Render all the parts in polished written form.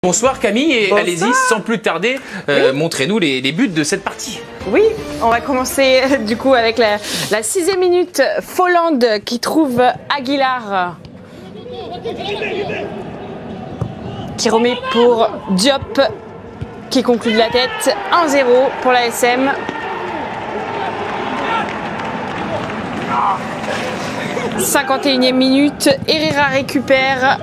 Bonsoir Camille et Bonsoir. allez-y sans plus tarder, montrez-nous les buts de cette partie. Oui, on va commencer du coup avec la 6e minute. Folland qui trouve Aguilar. Qui remet pour Diop qui conclut de la tête. 1-0 pour la SM. « 51e minute, Herrera récupère.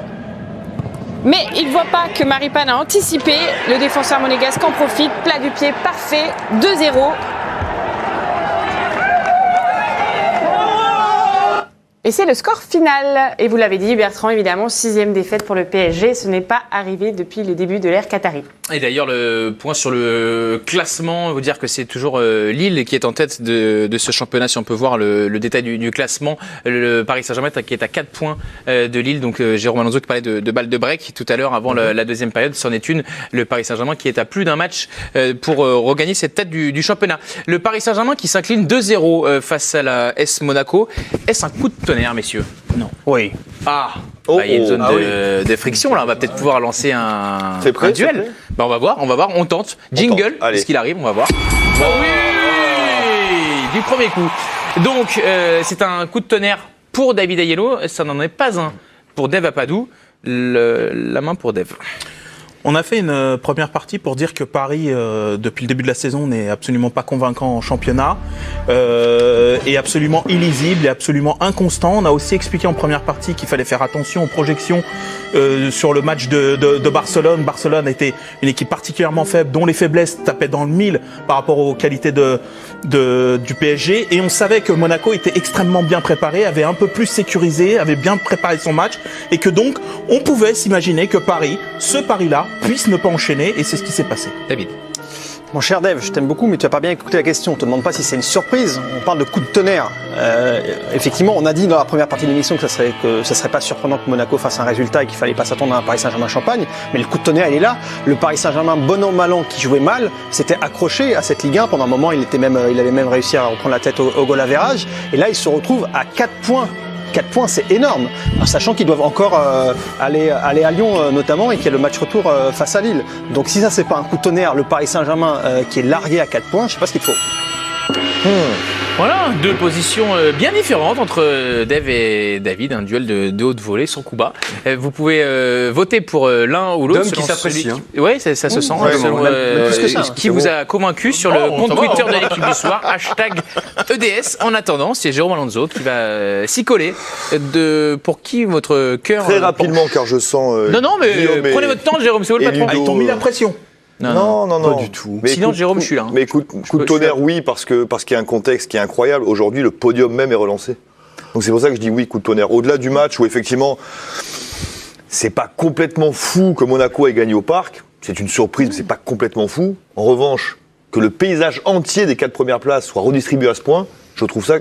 Mais il ne voit pas que Maripane a anticipé. Le défenseur monégasque en profite. Plat du pied parfait. 2-0. Et c'est le score final. Et vous l'avez dit, Bertrand, évidemment, 6e défaite pour le PSG. Ce n'est pas arrivé depuis le début de l'ère qatari. Et d'ailleurs, le point sur le classement, vous dire que c'est toujours Lille qui est en tête de ce championnat. Si on peut voir le détail du classement, le Paris Saint-Germain qui est à 4 points de Lille. Donc Jérôme Alonso qui parlait de balle de break tout à l'heure avant la deuxième période. C'en est une. Le Paris Saint-Germain qui est à plus d'un match pour regagner cette tête du championnat. Le Paris Saint-Germain qui s'incline 2-0 face à la S Monaco. Est-ce un coup de tonnerre, messieurs? Non. Oui. Ah, il y a une zone de friction là. On va peut-être pouvoir lancer un duel. On va voir, on tente. Jingle, est-ce qu'il arrive? On va voir. Oui, du premier coup. Donc, c'est un coup de tonnerre pour David Ayello. Ça n'en est pas un pour Dave Apadou. La main pour Dave. On a fait une première partie pour dire que Paris, depuis le début de la saison, n'est absolument pas convaincant en championnat, est absolument illisible et absolument inconstant. On a aussi expliqué en première partie qu'il fallait faire attention aux projections sur le match de Barcelone. Barcelone était une équipe particulièrement faible, dont les faiblesses tapaient dans le mille par rapport aux qualités du PSG. Et on savait que Monaco était extrêmement bien préparé, avait un peu plus sécurisé, avait bien préparé son match, et que donc on pouvait s'imaginer que Paris, ce Paris-là, puisse ne pas enchaîner, et c'est ce qui s'est passé. David. Mon cher Dave, je t'aime beaucoup, mais tu n'as pas bien écouté la question. On ne te demande pas si c'est une surprise. On parle de coup de tonnerre. Effectivement, on a dit dans la première partie de l'émission que ça serait pas surprenant que Monaco fasse un résultat et qu'il fallait pas s'attendre à un Paris Saint-Germain-Champagne. Mais le coup de tonnerre, il est là. Le Paris Saint-Germain, bon an, mal an, qui jouait mal, s'était accroché à cette Ligue 1. Pendant un moment, il avait même réussi à reprendre la tête au goal average. Et là, il se retrouve à 4 points. 4 points, c'est énorme, sachant qu'ils doivent encore aller à Lyon notamment et qu'il y a le match retour face à Lille. Donc si ça c'est pas un coup de tonnerre, le Paris Saint-Germain qui est largué à 4 points, je sais pas ce qu'il faut. Voilà, deux positions bien différentes entre Dave et David, un duel de haute volée sans coup bas. Vous pouvez voter pour l'un ou l'autre. Qui s'apprécie. Oui, ça se sent. Qui vous a convaincu sur le compte Twitter de l'équipe du soir, #EDS. En attendant, c'est Jérôme Alonso qui va s'y coller. Pour qui votre cœur Très rapidement, car je sens... Non, mais prenez votre temps, Jérôme, c'est vous le patron. Ils t'ont mis la pression. Non, pas du tout. Mais sinon, Jérôme, je suis là. Mais coup de tonnerre, oui, parce qu'il y a un contexte qui est incroyable. Aujourd'hui, le podium même est relancé. Donc c'est pour ça que je dis oui, coup de tonnerre. Au-delà du match où effectivement, c'est pas complètement fou que Monaco ait gagné au Parc. C'est une surprise, mais c'est pas complètement fou. En revanche, que le paysage entier des 4 premières places soit redistribué à ce point, je trouve ça,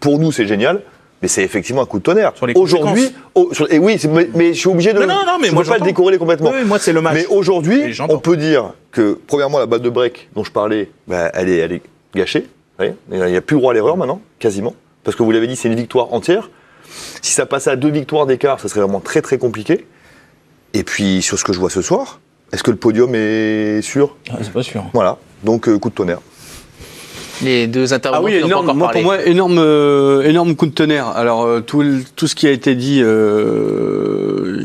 pour nous, c'est génial. Mais c'est effectivement un coup de tonnerre. Aujourd'hui, mais je suis obligé de. Mais je moi ne peux pas le décorréler complètement. Oui, moi c'est le match. Mais aujourd'hui, on peut dire que premièrement la balle de break dont je parlais, elle est gâchée. Il n'y a plus droit à l'erreur maintenant, quasiment, parce que vous l'avez dit, c'est une victoire entière. Si ça passait à 2 victoires d'écart, ça serait vraiment très très compliqué. Et puis sur ce que je vois ce soir, est-ce que le podium est sûr? C'est pas sûr. Voilà, donc coup de tonnerre. Les deux intervenants. Ah oui, énorme. Moi, pour moi, énorme coup de tonnerre. Alors tout ce qui a été dit,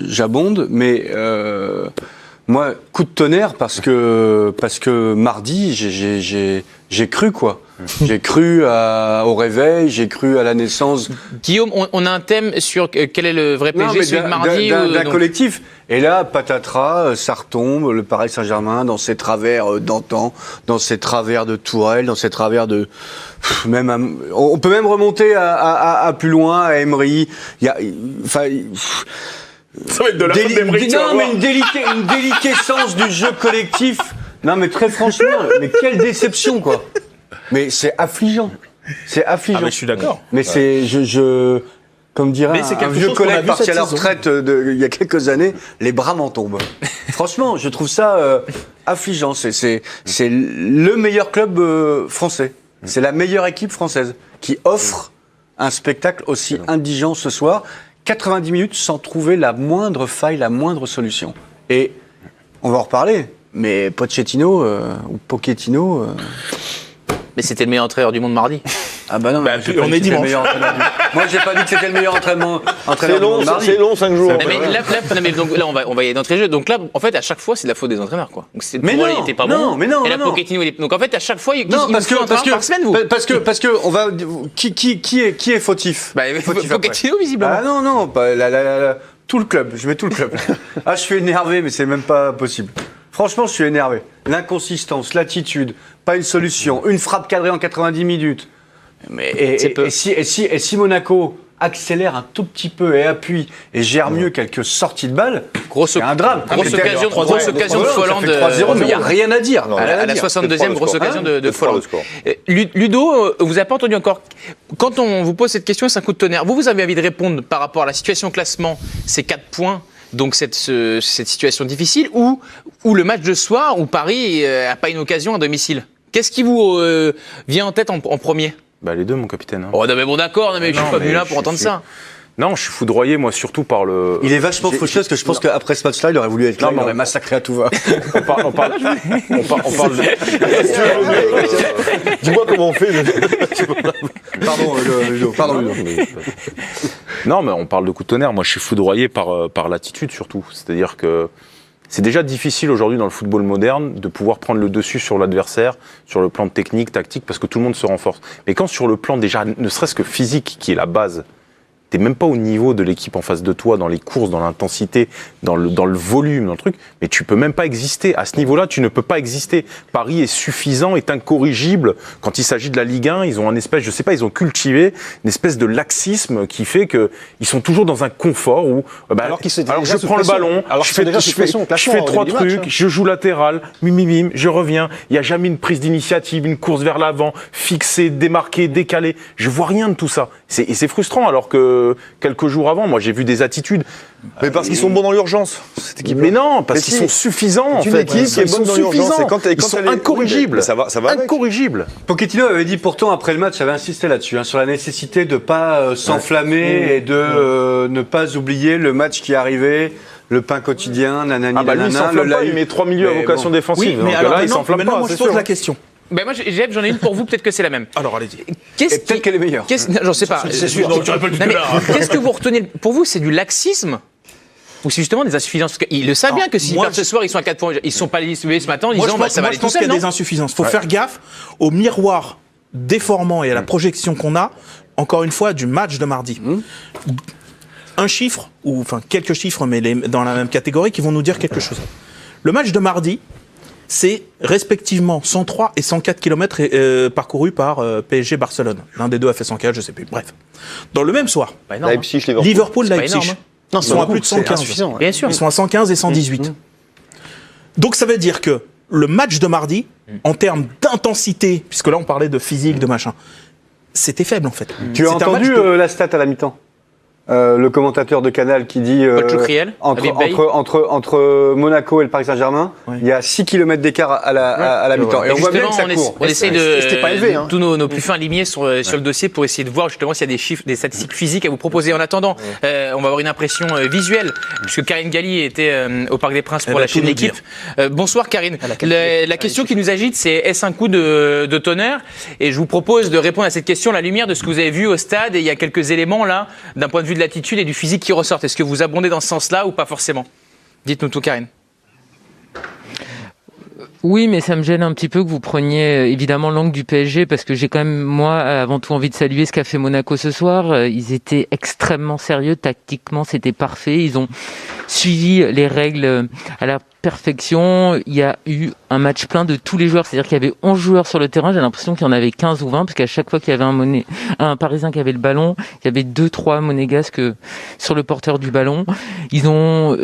j'abonde, mais moi, coup de tonnerre parce que mardi, j'ai cru quoi. J'ai cru au réveil, j'ai cru à la naissance. Guillaume, on a un thème sur quel est le vrai PSG, celui de mardi d'un collectif. Et là, patatras, ça retombe, le Paris Saint-Germain dans ses travers d'antan, dans ses travers de Tourelle, dans ses travers de... on peut même remonter à plus loin, à Emery. Ça va être de la faute d'Emery, tu vas voir. Non, mais une déliquescence du jeu collectif. Non, mais très franchement, mais quelle déception, quoi. Mais c'est affligeant. C'est affligeant. Ah, mais je suis d'accord. Mais c'est... Comme dirait un vieux collègue parti à la retraite il y a quelques années, les bras m'en tombent. Franchement, je trouve ça affligeant. C'est le meilleur club français. C'est la meilleure équipe française qui offre un spectacle aussi indigent ce soir. 90 minutes sans trouver la moindre faille, la moindre solution. Et on va en reparler. Mais Pochettino ou Pochettino... Mais c'était le meilleur entraîneur du monde mardi. Ah bah non, on est dimanche. Moi, j'ai pas dit que c'était le meilleur entraîneur C'est long, 5 jours. Mais donc là, on va y aller d'entrée de jeu. Donc là, en fait, à chaque fois, c'est de la faute des entraîneurs, quoi. Donc Mais pour non, il était pas non, bon. mais non, et là, non. Pochettino, donc en fait, à chaque fois, il non, parce que par semaine, vous. parce que on va qui est fautif. Pochettino, visiblement. Ah non, pas tout le club. Je mets tout le club. Ah, je suis énervé, mais c'est même pas possible. Franchement, je suis énervé. L'inconsistance, l'attitude, pas une solution, une frappe cadrée en 90 minutes. Et si Monaco accélère un tout petit peu et appuie et gère mieux quelques sorties de balles, c'est un drame. Grosse occasion de Folland. Mais il n'y a rien à dire. À la 62e, grosse occasion de Folland. Ludo, vous n'avez pas entendu encore. Quand on vous pose cette question, c'est un coup de tonnerre. Vous avez envie de répondre par rapport à la situation au classement, ces 4 points. Donc cette situation difficile ou le match de soir où Paris n'a pas une occasion à domicile. Qu'est-ce qui vous vient en tête en premier ? Bah les deux, mon capitaine. Oh non mais bon d'accord, mais je suis pas venu là pour entendre ça. Non, je suis foudroyé, moi, surtout par le... Il est vachement fauché, parce que je pense qu'après ce match-là, il aurait voulu être là, il aurait massacré à tout va. on parle de... Dis-moi comment on fait. Pardon, Ludo. Non, mais on parle de coup de tonnerre. Moi, je suis foudroyé par l'attitude, surtout. C'est-à-dire que c'est déjà difficile aujourd'hui dans le football moderne de pouvoir prendre le dessus sur l'adversaire, sur le plan technique, tactique, parce que tout le monde se renforce. Mais quand sur le plan déjà, ne serait-ce que physique, qui est la base, t'es même pas au niveau de l'équipe en face de toi, dans les courses, dans l'intensité, dans le volume, dans le truc, mais tu peux même pas exister. À ce niveau-là, tu ne peux pas exister. Paris est suffisant, est incorrigible. Quand il s'agit de la Ligue 1, ils ont ils ont cultivé une espèce de laxisme qui fait que ils sont toujours dans un confort où, alors je prends le ballon, je fais 3 trucs, je joue latéral, je reviens. Il y a jamais une prise d'initiative, une course vers l'avant, fixée, démarquée, décalée. Je vois rien de tout ça. Et c'est frustrant, alors que quelques jours avant, moi j'ai vu des attitudes. Mais parce qu'ils sont bons dans l'urgence. Mais non, parce qu'ils sont suffisants. En fait, ils sont bons dans l'urgence. Ils sont incorrigibles. Ça va. Incorrigibles. Pochettino avait dit pourtant après le match, avait insisté là-dessus, sur la nécessité de pas s'enflammer et de ne pas oublier le match qui arrivait. Le pain quotidien, nanani, lui, il s'enflamme pas, il met 3 milieux à vocation défensive. Oui, mais alors là, il s'enflamme pas. Moi, je pose la question. Ben moi, Jeff, j'en ai une pour vous, peut-être que c'est la même. Alors, allez-y. Peut-être qu'elle est meilleure. J'en sais pas. C'est sûr. Qu'est-ce que vous retenez ? Pour vous, c'est du laxisme ? Ou c'est justement des insuffisances ? Parce qu'ils le savent bien que s'ils perdent ce soir, ils sont à 4 points. Ils ne sont pas levés ce matin en disant ça va aller tout seul. Je pense qu'il y a des insuffisances. Il faut faire gaffe au miroir déformant et à la projection qu'on a, encore une fois, du match de mardi. Un chiffre, ou enfin quelques chiffres, mais dans la même catégorie, qui vont nous dire quelque chose. Le match de mardi, c'est respectivement 103 et 104 km parcourus par PSG Barcelone. L'un des deux a fait 104, je sais plus. Bref. Dans le même soir, Liverpool, Leipzig, ils sont à plus de 115. Bien sûr. Ils sont à 115 et 118. Donc ça veut dire que le match de mardi, en termes d'intensité, puisque là on parlait de physique, de machin, c'était faible en fait. Tu as entendu la stat à la mi-temps ? Le commentateur de Canal qui dit entre Monaco et le Paris Saint-Germain, il y a 6 km d'écart à la mi-temps. Et on voit bien que ça court. On essaie de tous nos plus fins limiers sur le dossier pour essayer de voir justement s'il y a des chiffres, des statistiques physiques à vous proposer. En attendant, on va avoir une impression visuelle, puisque Karine Galli était au Parc des Princes pour la chaîne L'équipe. Bonsoir Karine. La question qui nous agite, c'est est-ce un coup de tonnerre ? Et je vous propose de répondre à cette question à la lumière de ce que vous avez vu au stade. Et il y a quelques éléments là, d'un point de vue de l'attitude et du physique qui ressortent. Est-ce que vous abondez dans ce sens-là ou pas forcément ? Dites-nous tout, Karine. Oui, mais ça me gêne un petit peu que vous preniez évidemment l'angle du PSG, parce que j'ai quand même, moi, avant tout envie de saluer ce qu'a fait Monaco ce soir. Ils étaient extrêmement sérieux, tactiquement, c'était parfait. Ils ont suivi les règles à la perfection. Il y a eu un match plein de tous les joueurs, c'est-à-dire qu'il y avait 11 joueurs sur le terrain. J'ai l'impression qu'il y en avait 15 ou 20, parce qu'à chaque fois qu'il y avait un Parisien qui avait le ballon, il y avait 2-3 monégasques sur le porteur du ballon. Ils ont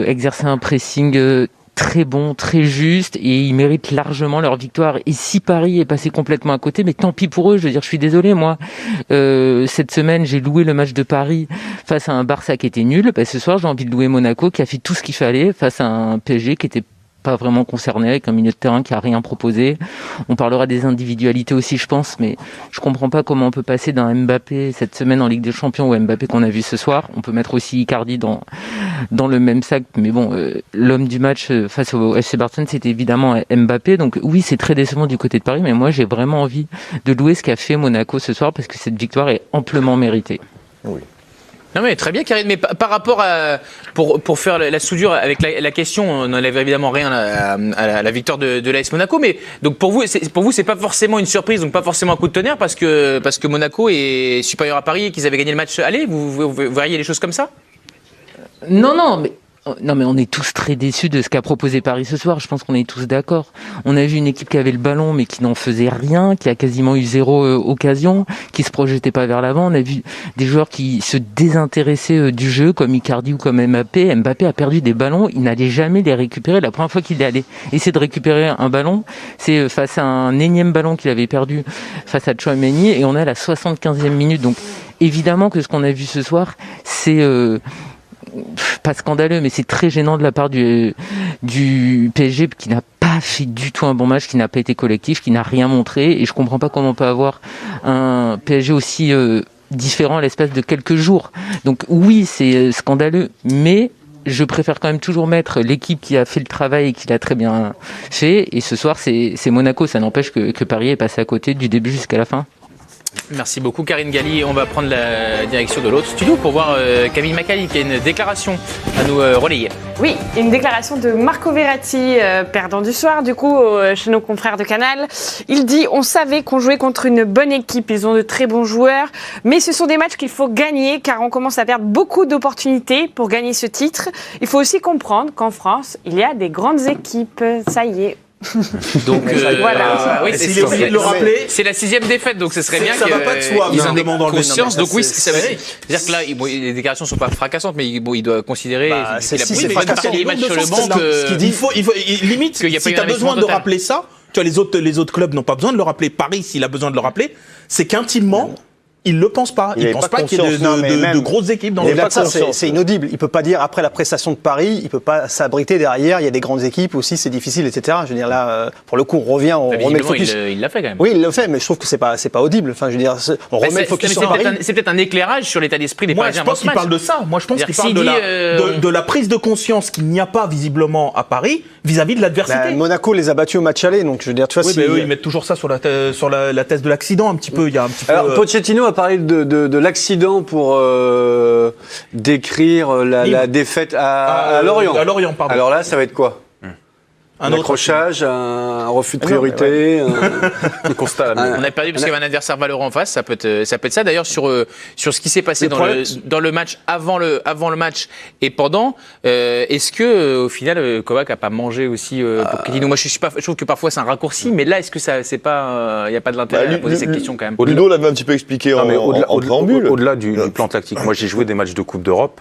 exercé un pressing très bon, très juste, et ils méritent largement leur victoire. Et si Paris est passé complètement à côté, mais tant pis pour eux, je veux dire, je suis désolé, moi. Cette semaine, j'ai loué le match de Paris face à un Barça qui était nul. Ce soir, j'ai envie de louer Monaco qui a fait tout ce qu'il fallait face à un PSG qui était pas vraiment concerné, avec un milieu de terrain qui a rien proposé. On parlera des individualités aussi, je pense, mais je comprends pas comment on peut passer d'un Mbappé cette semaine en Ligue des Champions au Mbappé qu'on a vu ce soir. On peut mettre aussi Icardi dans le même sac, mais bon, l'homme du match face au FC Barcelone, c'était évidemment Mbappé. Donc oui, c'est très décevant du côté de Paris, mais moi j'ai vraiment envie de louer ce qu'a fait Monaco ce soir, parce que cette victoire est amplement méritée. Oui. Non mais très bien Karine, mais par rapport à pour faire la soudure avec la question, on n'enlève évidemment rien à la victoire de l'AS Monaco, mais donc pour vous c'est pas forcément une surprise, donc pas forcément un coup de tonnerre parce que Monaco est supérieur à Paris et qu'ils avaient gagné le match aller. Vous voyez les choses comme ça? Non, mais on est tous très déçus de ce qu'a proposé Paris ce soir. Je pense qu'on est tous d'accord. On a vu une équipe qui avait le ballon mais qui n'en faisait rien, qui a quasiment eu 0 occasion, qui se projetait pas vers l'avant. On a vu des joueurs qui se désintéressaient du jeu, comme Icardi ou comme Mbappé. Mbappé a perdu des ballons, il n'allait jamais les récupérer. La première fois qu'il est allé essayer de récupérer un ballon, c'est face à un énième ballon qu'il avait perdu face à Tchouaméni, et on est à la 75e minute. Donc évidemment que ce qu'on a vu ce soir, c'est pas scandaleux, mais c'est très gênant de la part du PSG, qui n'a pas fait du tout un bon match, qui n'a pas été collectif, qui n'a rien montré, et je comprends pas comment on peut avoir un PSG aussi différent à l'espace de quelques jours. Donc oui, c'est scandaleux, mais je préfère quand même toujours mettre l'équipe qui a fait le travail et qui l'a très bien fait, et ce soir c'est Monaco. Ça n'empêche que Paris est passé à côté du début jusqu'à la fin. Merci beaucoup Karine Galli. On va prendre la direction de l'autre studio pour voir Camille Macali qui a une déclaration à nous relayer. Oui, une déclaration de Marco Verratti, perdant du soir du coup chez nos confrères de Canal. Il dit « On savait qu'on jouait contre une bonne équipe, ils ont de très bons joueurs, mais ce sont des matchs qu'il faut gagner car on commence à perdre beaucoup d'opportunités pour gagner ce titre. Il faut aussi comprendre qu'en France, il y a des grandes équipes, ça y est. » Donc voilà. Oui, s'il est obligé de le rappeler, c'est la 6e défaite, donc ce serait bien ça va pas de soi, qu'ils en aient dans le conscience. Donc oui, ça veut c'est dire que là, les déclarations sont pas fracassantes, mais il doit considérer c'est les matchs sur le banc limite, si tu as besoin de rappeler ça, tu vois, les autres clubs n'ont pas besoin de le rappeler. Paris, s'il a besoin de le rappeler, c'est qu'intimement, il ne le pense pas. Il ne pense pas qu'il y ait de grosses équipes dans le club. C'est inaudible. Il ne peut pas dire, après la prestation de Paris, il ne peut pas s'abriter derrière. Il y a des grandes équipes aussi, c'est difficile, etc. Je veux dire, là, pour le coup, on remet le focus. Il l'a fait quand même. Oui, il l'a fait, mais je trouve que c'est pas audible. Enfin, je veux dire, on remet le focus sur Paris. C'est peut-être un éclairage sur l'état d'esprit des Parisiens. Moi, je pense qu'il parle de ça. Moi, je pense qu'il parle de la prise de conscience qu'il n'y a pas visiblement à Paris vis-à-vis de l'adversité. Monaco les a battus au match aller, donc je veux dire, tu vois, eux, ils mettent toujours ça sur la thèse de l'accident un petit peu. Il y a un petit peu. Alors, Pochettino a parlé de l'accident pour décrire la défaite à Lorient. À Lorient, pardon. Alors là, ça va être quoi? Un accrochage, un refus de priorité, un constat. On a perdu parce qu'il y avait un adversaire valeureux en face. Ça peut être ça. D'ailleurs, sur ce qui s'est passé dans le match, avant le match et pendant, est-ce que au final, Kovac a pas mangé aussi Pochettino? Moi, je trouve que parfois c'est un raccourci, mais là, est-ce que ça, c'est pas, il y a pas de l'intérêt à poser cette question quand même? Ludo l'avait un petit peu expliqué en préambule. Au-delà du plan tactique, moi j'ai joué des matchs de Coupe d'Europe.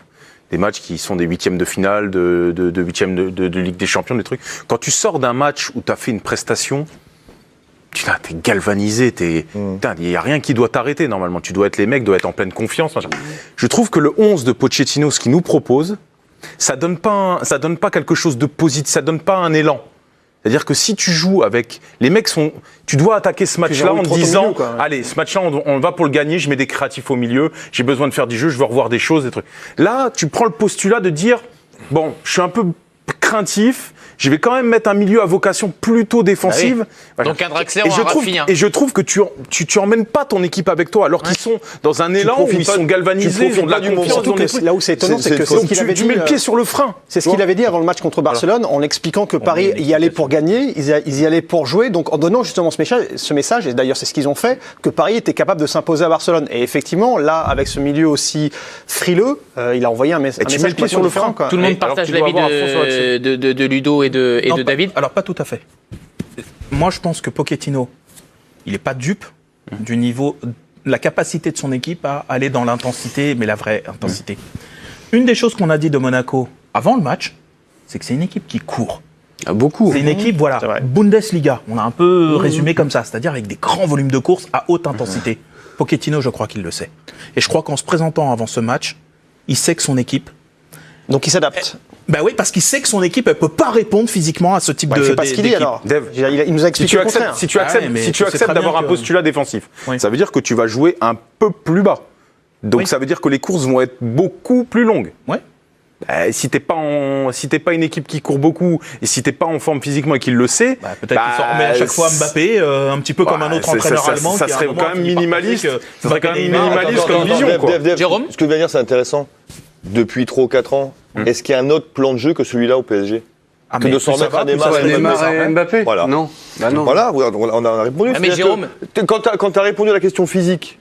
Des matchs qui sont des huitièmes de finale, de huitièmes de Ligue des Champions, des trucs. Quand tu sors d'un match où tu as fait une prestation, t'es galvanisé, il n'y a rien qui doit t'arrêter normalement. Tu dois être les mecs, dois être en pleine confiance. Je trouve que le 11 de Pochettino, ce qu'il nous propose, ça donne pas quelque chose de positif, ça donne pas un élan. C'est-à-dire que si tu joues avec... Les mecs tu dois attaquer ce match-là en te disant allez, ce match-là, on va pour le gagner, je mets des créatifs au milieu, j'ai besoin de faire du jeu, je veux revoir des choses, des trucs. Là, tu prends le postulat de dire bon, je suis un peu craintif, je vais quand même mettre un milieu à vocation plutôt défensive. Voilà. Donc un Draxler ou un Rafinha. Et je trouve que tu emmènes pas ton équipe avec toi, alors qu'ils sont dans un élan où ils sont galvanisés, ils ont de la confiance. Là où c'est étonnant, c'est que c'est ce qu'il avait dit. Tu mets le pied sur le frein. C'est ce qu'il avait dit avant le match contre Barcelone, en expliquant que Paris y allait pour gagner, ils y allaient pour jouer, donc en donnant justement ce message, et d'ailleurs c'est ce qu'ils ont fait, que Paris était capable de s'imposer à Barcelone. Et effectivement, là, avec ce milieu aussi frileux, il a envoyé un message. Tu mets le pied sur le frein. Tout le monde partage l'avis de Ludo et de David. Alors pas tout à fait. Moi je pense que Pochettino, il n'est pas dupe du niveau, la capacité de son équipe à aller dans l'intensité, mais la vraie intensité. Une des choses qu'on a dit de Monaco avant le match, c'est que c'est une équipe qui court. Beaucoup. C'est une équipe, voilà, Bundesliga. On a un peu résumé comme ça, c'est-à-dire avec des grands volumes de course à haute intensité. Pochettino, je crois qu'il le sait. Et je crois qu'en se présentant avant ce match, il sait que son équipe, Donc il s'adapte. Bah oui, parce qu'il sait que son équipe, elle peut pas répondre physiquement à ce type Il de fait pas ce qu'il dit d'équipe. alors. Dev. Il nous a expliqué le contraire. Si tu acceptes, mais si tu tu sais acceptes très d'avoir bien un que- postulat défensif, Oui. ça veut dire que tu vas jouer un peu plus bas. Donc Oui. ça veut dire que les courses vont être beaucoup plus longues. Ouais. Si t'es pas une équipe qui court beaucoup et si t'es pas en forme physiquement et qu'il le sait, Peut-être qu'il s'en remet à chaque fois Mbappé, un petit peu comme un autre entraîneur allemand. Ça qui, à un serait moment, quand même finit par minimaliste. penser que Ça serait quand Mbappé même Neymar, minimaliste Attends, comme attends, vision. Dev, quoi. Dev, Jérôme ce que tu viens de dire, c'est intéressant. Depuis 3 ou 4 ans, est-ce qu'il y a un autre plan de jeu que celui-là au PSG Ah, que mais de s'en plus ça remettre va, à plus Neymar, ça va. Neymar et Mbappé Voilà. Non. Bah non. Voilà, on a répondu. Ah, mais C'est-à-dire Jérôme- que quand tu as répondu à la question physique,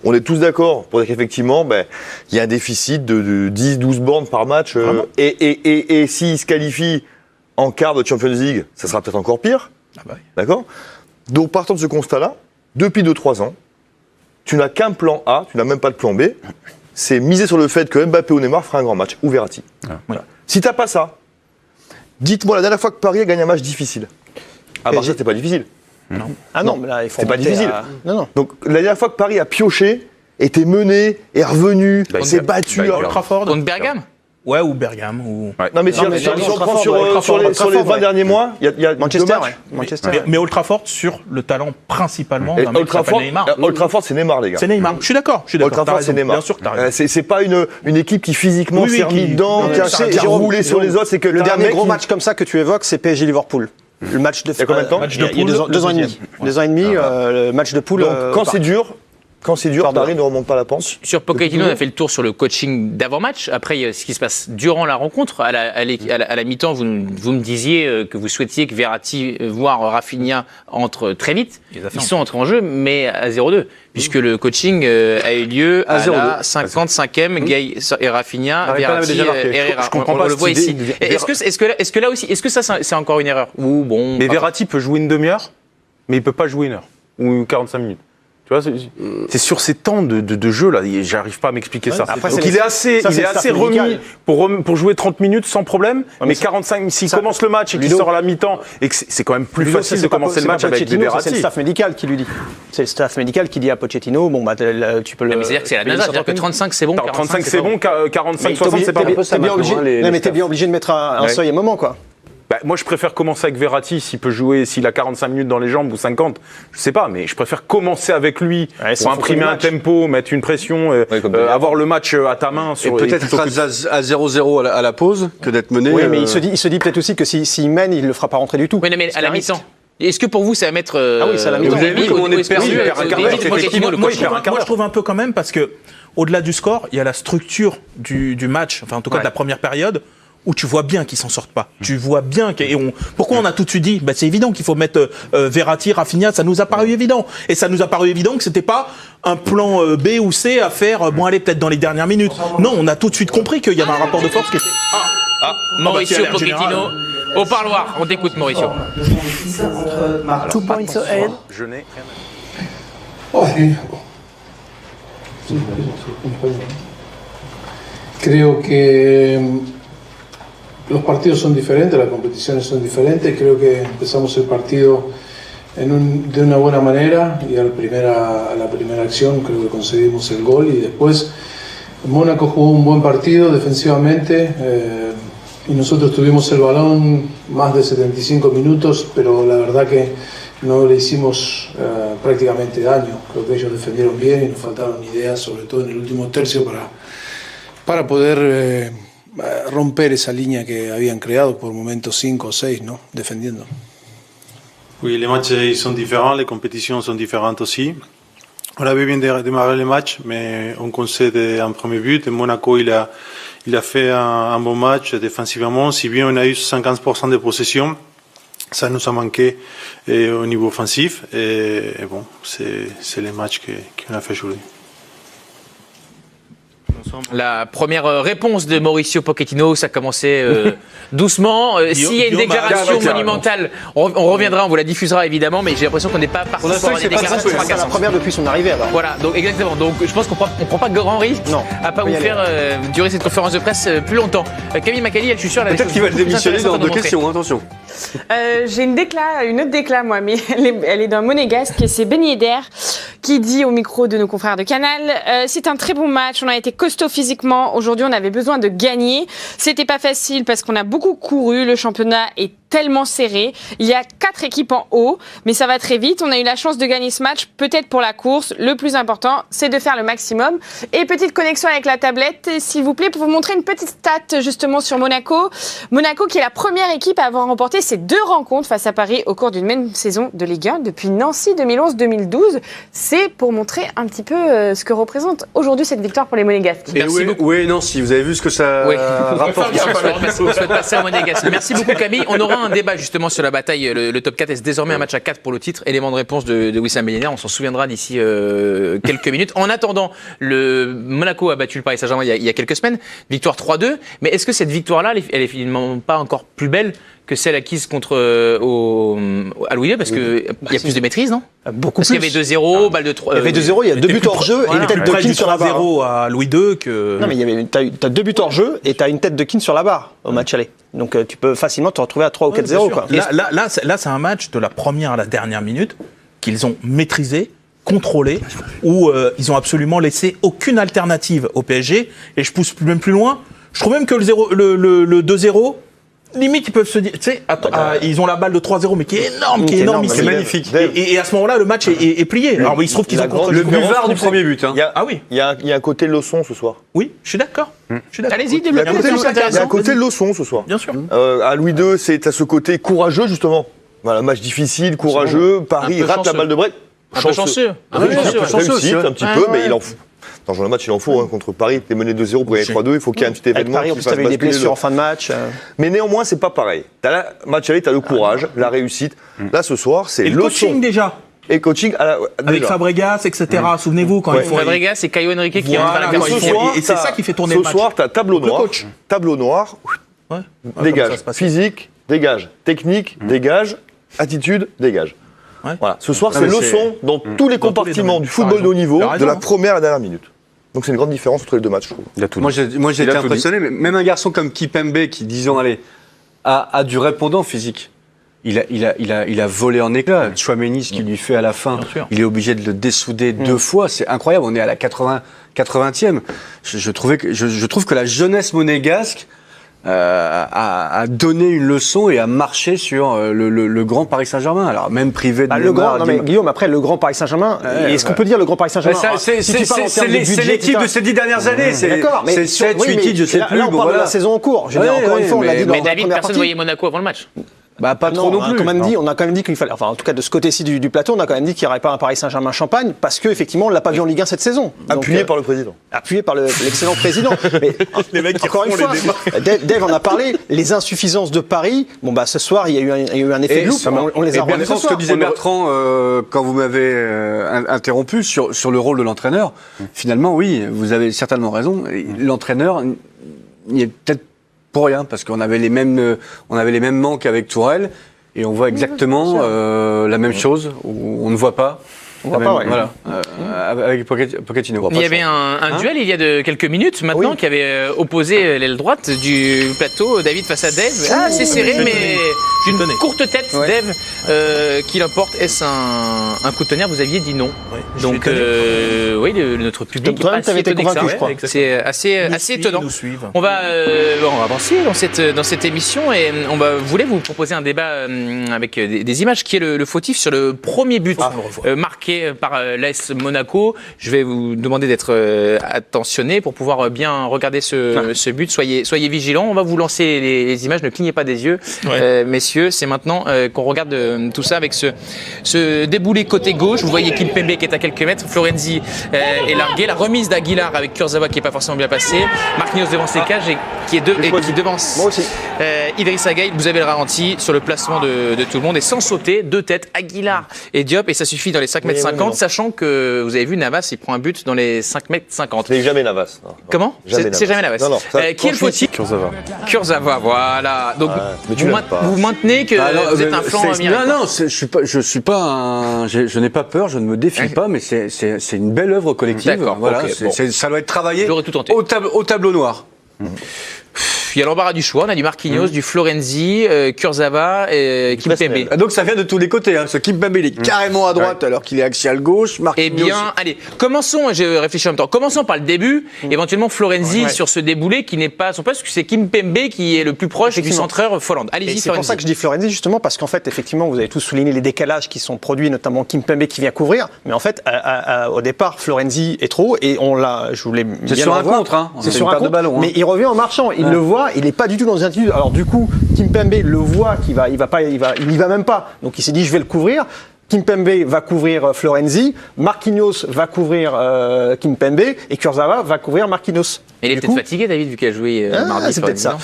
on est tous d'accord pour dire qu'effectivement, il y a un déficit de 10-12 bornes par match. Vraiment Et s'il se qualifie en quart de Champions League, ça sera peut-être encore pire. Ah bah oui. D'accord? Donc, partant de ce constat-là, depuis 2-3 ans, tu n'as qu'un plan A, tu n'as même pas de plan B. C'est miser sur le fait que Mbappé ou Neymar fera un grand match, ou Verratti. Voilà. Si tu n'as pas ça, dites-moi la dernière fois que Paris a gagné un match difficile. À part ça, c'était pas difficile. Ah non, mais là, il faut C'est pas remonter difficile. Non. Donc, la dernière fois que Paris a pioché, était mené, est revenu, s'est battu. bah, Old Trafford. Contre Bergame. Ouais, ou Bergame. Ou... Non, mais si Non, mais si on Old prend Trafford, sur les 20 ouais. derniers mois, il y a Manchester, 2 matchs. ouais. Manchester. Mais Old Trafford sur le talent principalement Et d'un mec Old qui s'appelle Trafford, Neymar. Old Trafford, c'est Neymar, les gars. C'est Neymar. Je suis d'accord. Old t'as Trafford, raison. c'est Neymar. Bien sûr que t'as raison. C'est pas une équipe qui physiquement Oui, oui, s'est remis qui- dedans, Ouais, qui a ça a qui a Jérôme, roulé sur les autres. C'est que Le t'as un dernier mec gros qui- match comme ça que tu évoques, c'est PSG-Liverpool. Le match de. Il y a combien de temps Match Il y a de poule, 2 ans et le demi. 2 ans et demi, le match de poule. Donc, quand c'est dur, Paris ne remonte pas la pente. Sur Pochettino, on a fait le tour sur le coaching d'avant-match. Après, il y a ce qui se passe durant la rencontre. À la mi-temps, vous me disiez que vous souhaitiez que Verratti, voire Rafinha, entrent très vite. Ils sont entrés en jeu, mais à 0-2. Puisque le coaching a eu lieu à la 55e. Gay et Rafinha, Arrêta l'avait Verratti, déjà marqué. Herrera. Je comprends pas On le cette voit idée ici. de- Est-ce que là aussi, est-ce que ça c'est encore une erreur? Ou bon. Mais Verratti peut jouer une demi-heure, mais il peut pas jouer une heure ou 45 minutes. Tu vois, c'est sur ces temps de jeu là, j'arrive pas à m'expliquer ça. après, Donc c'est il est assez, ça, il c'est est le assez staff remis médical. pour jouer 30 minutes sans problème, mais mais ça- 45, s'il ça- commence le match et qu'il Ludo- sort à la mi-temps, et que c'est quand même plus Ludo, facile c'est de pas- commencer le c'est match pas avec des Pochettino, ça, c'est le Verratti. staff médical qui lui dit. C'est le staff médical qui dit à Pochettino, bon, tu peux le. Mais c'est-à-dire que c'est la payer NASA, c'est-à-dire que 60 35 c'est bon, 35 c'est bon, 45, 60 c'est pas T'es bon. ça bien maintenant, obligé. hein, les Non, mais t'es staffs. bien obligé de mettre un Ouais. seuil à un moment, quoi. Bah, moi, je préfère commencer avec Verratti s'il peut jouer, s'il a 45 minutes dans les jambes ou 50, je sais pas, mais je préfère commencer avec lui Ouais, c'est pour en fonction imprimer du un match. tempo, mettre une pression, comme Bellingham. avoir le match à ta main. Et Sur, peut-être plutôt être que- à 0-0 à la pause que d'être mené. Oui, mais il se dit peut-être aussi que s'il mène, il le fera pas rentrer du tout. Oui, non, mais C'est à la un risque. mi-temps. Est-ce que pour vous, ça va mettre. Ah oui, c'est à la mi-temps. Vous avez vu comment on est perdu, il perd un quart d'heure, Moi, je trouve un peu quand même parce que au-delà du score, il y a la structure du match, enfin en tout cas de la première période, où tu vois bien qu'ils s'en sortent pas. Tu vois bien pourquoi on a tout de suite dit, c'est évident qu'il faut mettre Verratti, Rafinha, ça nous a paru évident. Et ça nous a paru évident que c'était pas un plan B ou C à faire, bon allez peut-être dans les dernières minutes. Non, on a tout de suite compris qu'il y avait un rapport de force qui était... Mauricio bah, c'est Pochettino, au parloir. On t'écoute, Mauricio. 2 points ahead. Je n'ai rien à Oh, sí. Creo que los partidos son diferentes, las competiciones son diferentes. Creo que empezamos el partido de una buena manera y a la primera acción creo que conseguimos el gol y después Mónaco jugó un buen partido defensivamente y nosotros tuvimos el balón más de 75 minutos, pero la verdad que no le hicimos prácticamente daño. Creo que ellos defendieron bien y nos faltaron ideas, sobre todo en el último tercio, para poder romper esa línea que habían creado por momentos 5 o 6, ¿no? Defendiendo. Oui, les matchs ils sont différents, les compétitions sont différentes aussi. On avait bien démarré le match, mais on concède un premier but. Et Monaco, il a fait un bon match défensivement. Si bien on a eu 50% de possession, ça nous a manqué au niveau offensif. Et bon, c'est les matchs qu'on a fait aujourd'hui. La première réponse de Mauricio Pochettino, ça commençait doucement. S'il y a une déclaration monumentale, on reviendra, on vous la diffusera évidemment, mais j'ai l'impression qu'on n'est pas parti pour des déclarations C'est la fracassantes. première depuis son arrivée, alors. Voilà, donc exactement. Donc je pense qu'on prend pas grand risque à pas faut y vous aller. faire durer cette conférence de presse plus longtemps. Camille Macali, je suis sûr, elle a des Peut-être choses qu'il va le beaucoup plus démissionner dans intéressantes à 2 nous montrer. questions, attention. J'ai une autre déclat, moi, mais elle est d'un monégasque, et c'est Ben Yedder qui dit au micro de nos confrères de Canal, c'est un très bon match, on a été costaud physiquement, aujourd'hui on avait besoin de gagner, c'était pas facile parce qu'on a beaucoup couru, le championnat est tellement serré, il y a 4 équipes en haut, mais ça va très vite, on a eu la chance de gagner ce match, peut-être pour la course, le plus important c'est de faire le maximum. Et petite connexion avec la tablette, s'il vous plaît, pour vous montrer une petite stat justement sur Monaco. Monaco qui est la première équipe à avoir remporté ces 2 rencontres face à Paris au cours d'une même saison de Ligue 1 depuis Nancy 2011-2012. C'est pour montrer un petit peu ce que représente aujourd'hui cette victoire pour les Monégasques. Merci beaucoup. Oui, Nancy, vous avez vu ce que ça rapporte. On souhaite passer à Monégasque. Merci beaucoup Camille. On aura un débat justement sur la bataille, le top 4. Est-ce désormais un match à 4 pour le titre? Élément de réponse de Wissam Ben Yedder. On s'en souviendra d'ici quelques minutes. En attendant, le Monaco a battu le Paris Saint-Germain il y a quelques semaines. Victoire 3-2. Mais est-ce que cette victoire-là, elle est finalement pas encore plus belle que celle acquise contre à Louis II, parce qu'il y a plus de maîtrise, non? Beaucoup parce plus. Parce qu'il y avait 2-0, balle de 3. Il y avait 2-0, il y a 2 buts hors jeu et une tête de Keane sur la barre. 0 à Louis II que. Non, mais t'as 2 buts hors jeu et t'as une tête de Keane sur la barre au match aller. Donc tu peux facilement te retrouver à 3 ou 4-0. Quoi. Là, c'est un match de la première à la dernière minute qu'ils ont maîtrisé, contrôlé, où ils ont absolument laissé aucune alternative au PSG. Et je pousse même plus loin. Je trouve même que le 2-0, limite, ils peuvent se dire, tu sais, ils ont la balle de 3-0, mais qui est énorme, c'est magnifique. Et à ce moment-là, le match est plié. Alors, il se trouve qu'ils ont le buvard du premier but. Ah oui. Il y a un côté leçon ce soir. Oui, je suis d'accord. Allez-y, Il y a un côté leçon ce soir. Bien sûr. À Louis II, t'as ce côté courageux justement. Voilà, match difficile, courageux. Paris rate la balle de break. Un peu chanceux. Réussite un petit peu, mais il en faut. Dans le match, il en faut. Contre Paris, t'es mené 2-0 pour gagner 3-2. Il faut qu'il y ait un petit événement. Paris, en plus, t'avais des blessures en fin de match. Mais néanmoins, c'est pas pareil. T'as le match aller, t'as le courage, la réussite. Là, ce soir, c'est le coaching déjà. Et coaching avec Fabregas, etc. Souvenez-vous quand il faut. Fabregas et Caio Henrique qui rentrent à la et c'est ça qui fait tourner le match. Ce soir, t'as tableau noir, dégage. Physique, dégage. Technique, dégage. Attitude, dégage. Voilà. Ce soir, c'est leçon dans tous les compartiments du football de haut niveau, de la première à la dernière minute. Donc c'est une grande différence entre les 2 matchs, je trouve. Moi j'ai été impressionné, mais même un garçon comme Kipembe qui, disons, a du répondant physique. Il a volé en éclats. Tchouaméni, ce qu'il lui fait à la fin, il est obligé de le dessouder 2 fois. C'est incroyable. On est à la 80e. Je trouve que la jeunesse monégasque a donné une leçon et a marché sur le grand Paris Saint-Germain. Alors même privé de Neymar, mais Guillaume, après le grand Paris Saint-Germain, est-ce qu'on peut dire le grand Paris Saint-Germain? C'est l'équipe de ces 10 dernières années. D'accord, mais c'est 7, 8 titres, je sais plus. Là, on parle de la saison en cours. Je veux dire, encore une fois, on l'a dit dans la première partie. Mais David, personne voyait Monaco avant le match. Pas trop non plus. On a quand même dit qu'il fallait, enfin en tout cas de ce côté-ci du plateau, on a quand même dit qu'il n'y aurait pas un Paris Saint-Germain Champagne parce que effectivement on l'a pas vu en Ligue 1 cette saison. Appuyé par le président. Appuyé par l'excellent président. Mais, les mecs qui encore une fois, Dave en a parlé. Les insuffisances de Paris. Bon bah ce soir il y a eu un effet de loupe. On les a revus ce soir. Ce que disait Bertrand quand vous m'avez interrompu sur le rôle de l'entraîneur. Finalement oui, vous avez certainement raison. L'entraîneur, il est peut-être pour rien, parce qu'on avait les mêmes manques avec Tourelle, et on voit exactement la même chose, où on ne voit pas. Voilà, avec Pochettino. Il y avait un duel il y a quelques minutes maintenant qui avait opposé l'aile droite du plateau, David face à Dave. C'est serré, mais d'une courte tête, Dave qui l'emporte. Est-ce un coup de tonnerre? Vous aviez dit non. Donc oui, notre public n'est pas si étonné que ça. C'est assez étonnant. On va avancer dans cette émission et on voulait vous proposer un débat avec des images qui est le fautif sur le premier but marqué par l'AS Monaco. Je vais vous demander d'être attentionné pour pouvoir bien regarder ce but. Soyez vigilants. On va vous lancer les images. Ne clignez pas des yeux, messieurs. C'est maintenant qu'on regarde tout ça avec ce déboulé côté gauche. Vous voyez Kimpembe qui est à quelques mètres. Florenzi est largué. La remise d'Aguilar avec Kurzawa qui n'est pas forcément bien passée. Marquinhos devant ses cages et qui devance Idrissa Gueye. Vous avez le ralenti sur le placement de tout le monde et sans sauter, 2 têtes, Aguilar et Diop, et ça suffit dans les 5,50 m, sachant que vous avez vu Navas, il prend un but dans les 5,50 m. C'est jamais Navas. Comment? C'est jamais Navas. Non, qui est le fautif? Kurzawa, voilà. Donc vous maintenez que vous êtes un flanc miracle. Non, je suis pas je n'ai pas peur, je ne me défie pas, mais c'est une belle œuvre collective. D'accord, voilà, ça doit être travaillé tout tenté. au tableau noir. il y a l'embarras du choix. On a du Marquinhos, du Florenzi, Kurzawa et Kimpembe. Donc ça vient de tous les côtés. Ce Kimpembe, il est carrément à droite alors qu'il est axial gauche. Eh bien, allez, commençons, je réfléchis en même temps, commençons par le début, éventuellement Florenzi sur ce déboulé qui n'est pas son poste, parce que c'est Kimpembe qui est le plus proche du centreur Folland. Allez-y, c'est pour ça que je dis Florenzi, justement, parce qu'en fait, effectivement, vous avez tous souligné les décalages qui sont produits, notamment Kimpembe qui vient couvrir, mais en fait, au départ, Florenzi est trop, et je voulais bien c'est sur un contre, hein. C'est sur un contre, ballon, mais il revient en marchant, il le voit, il n'est pas du tout dans une attitude. Alors du coup, Kimpembe le voit qu'il il n'y va même pas, donc il s'est dit je vais le couvrir. Kimpembe va couvrir Florenzi, Marquinhos va couvrir Kimpembe et Kurzawa va couvrir Marquinhos. Et il est peut-être fatigué, David, vu qu'il a joué mardi. C'est peut-être ça.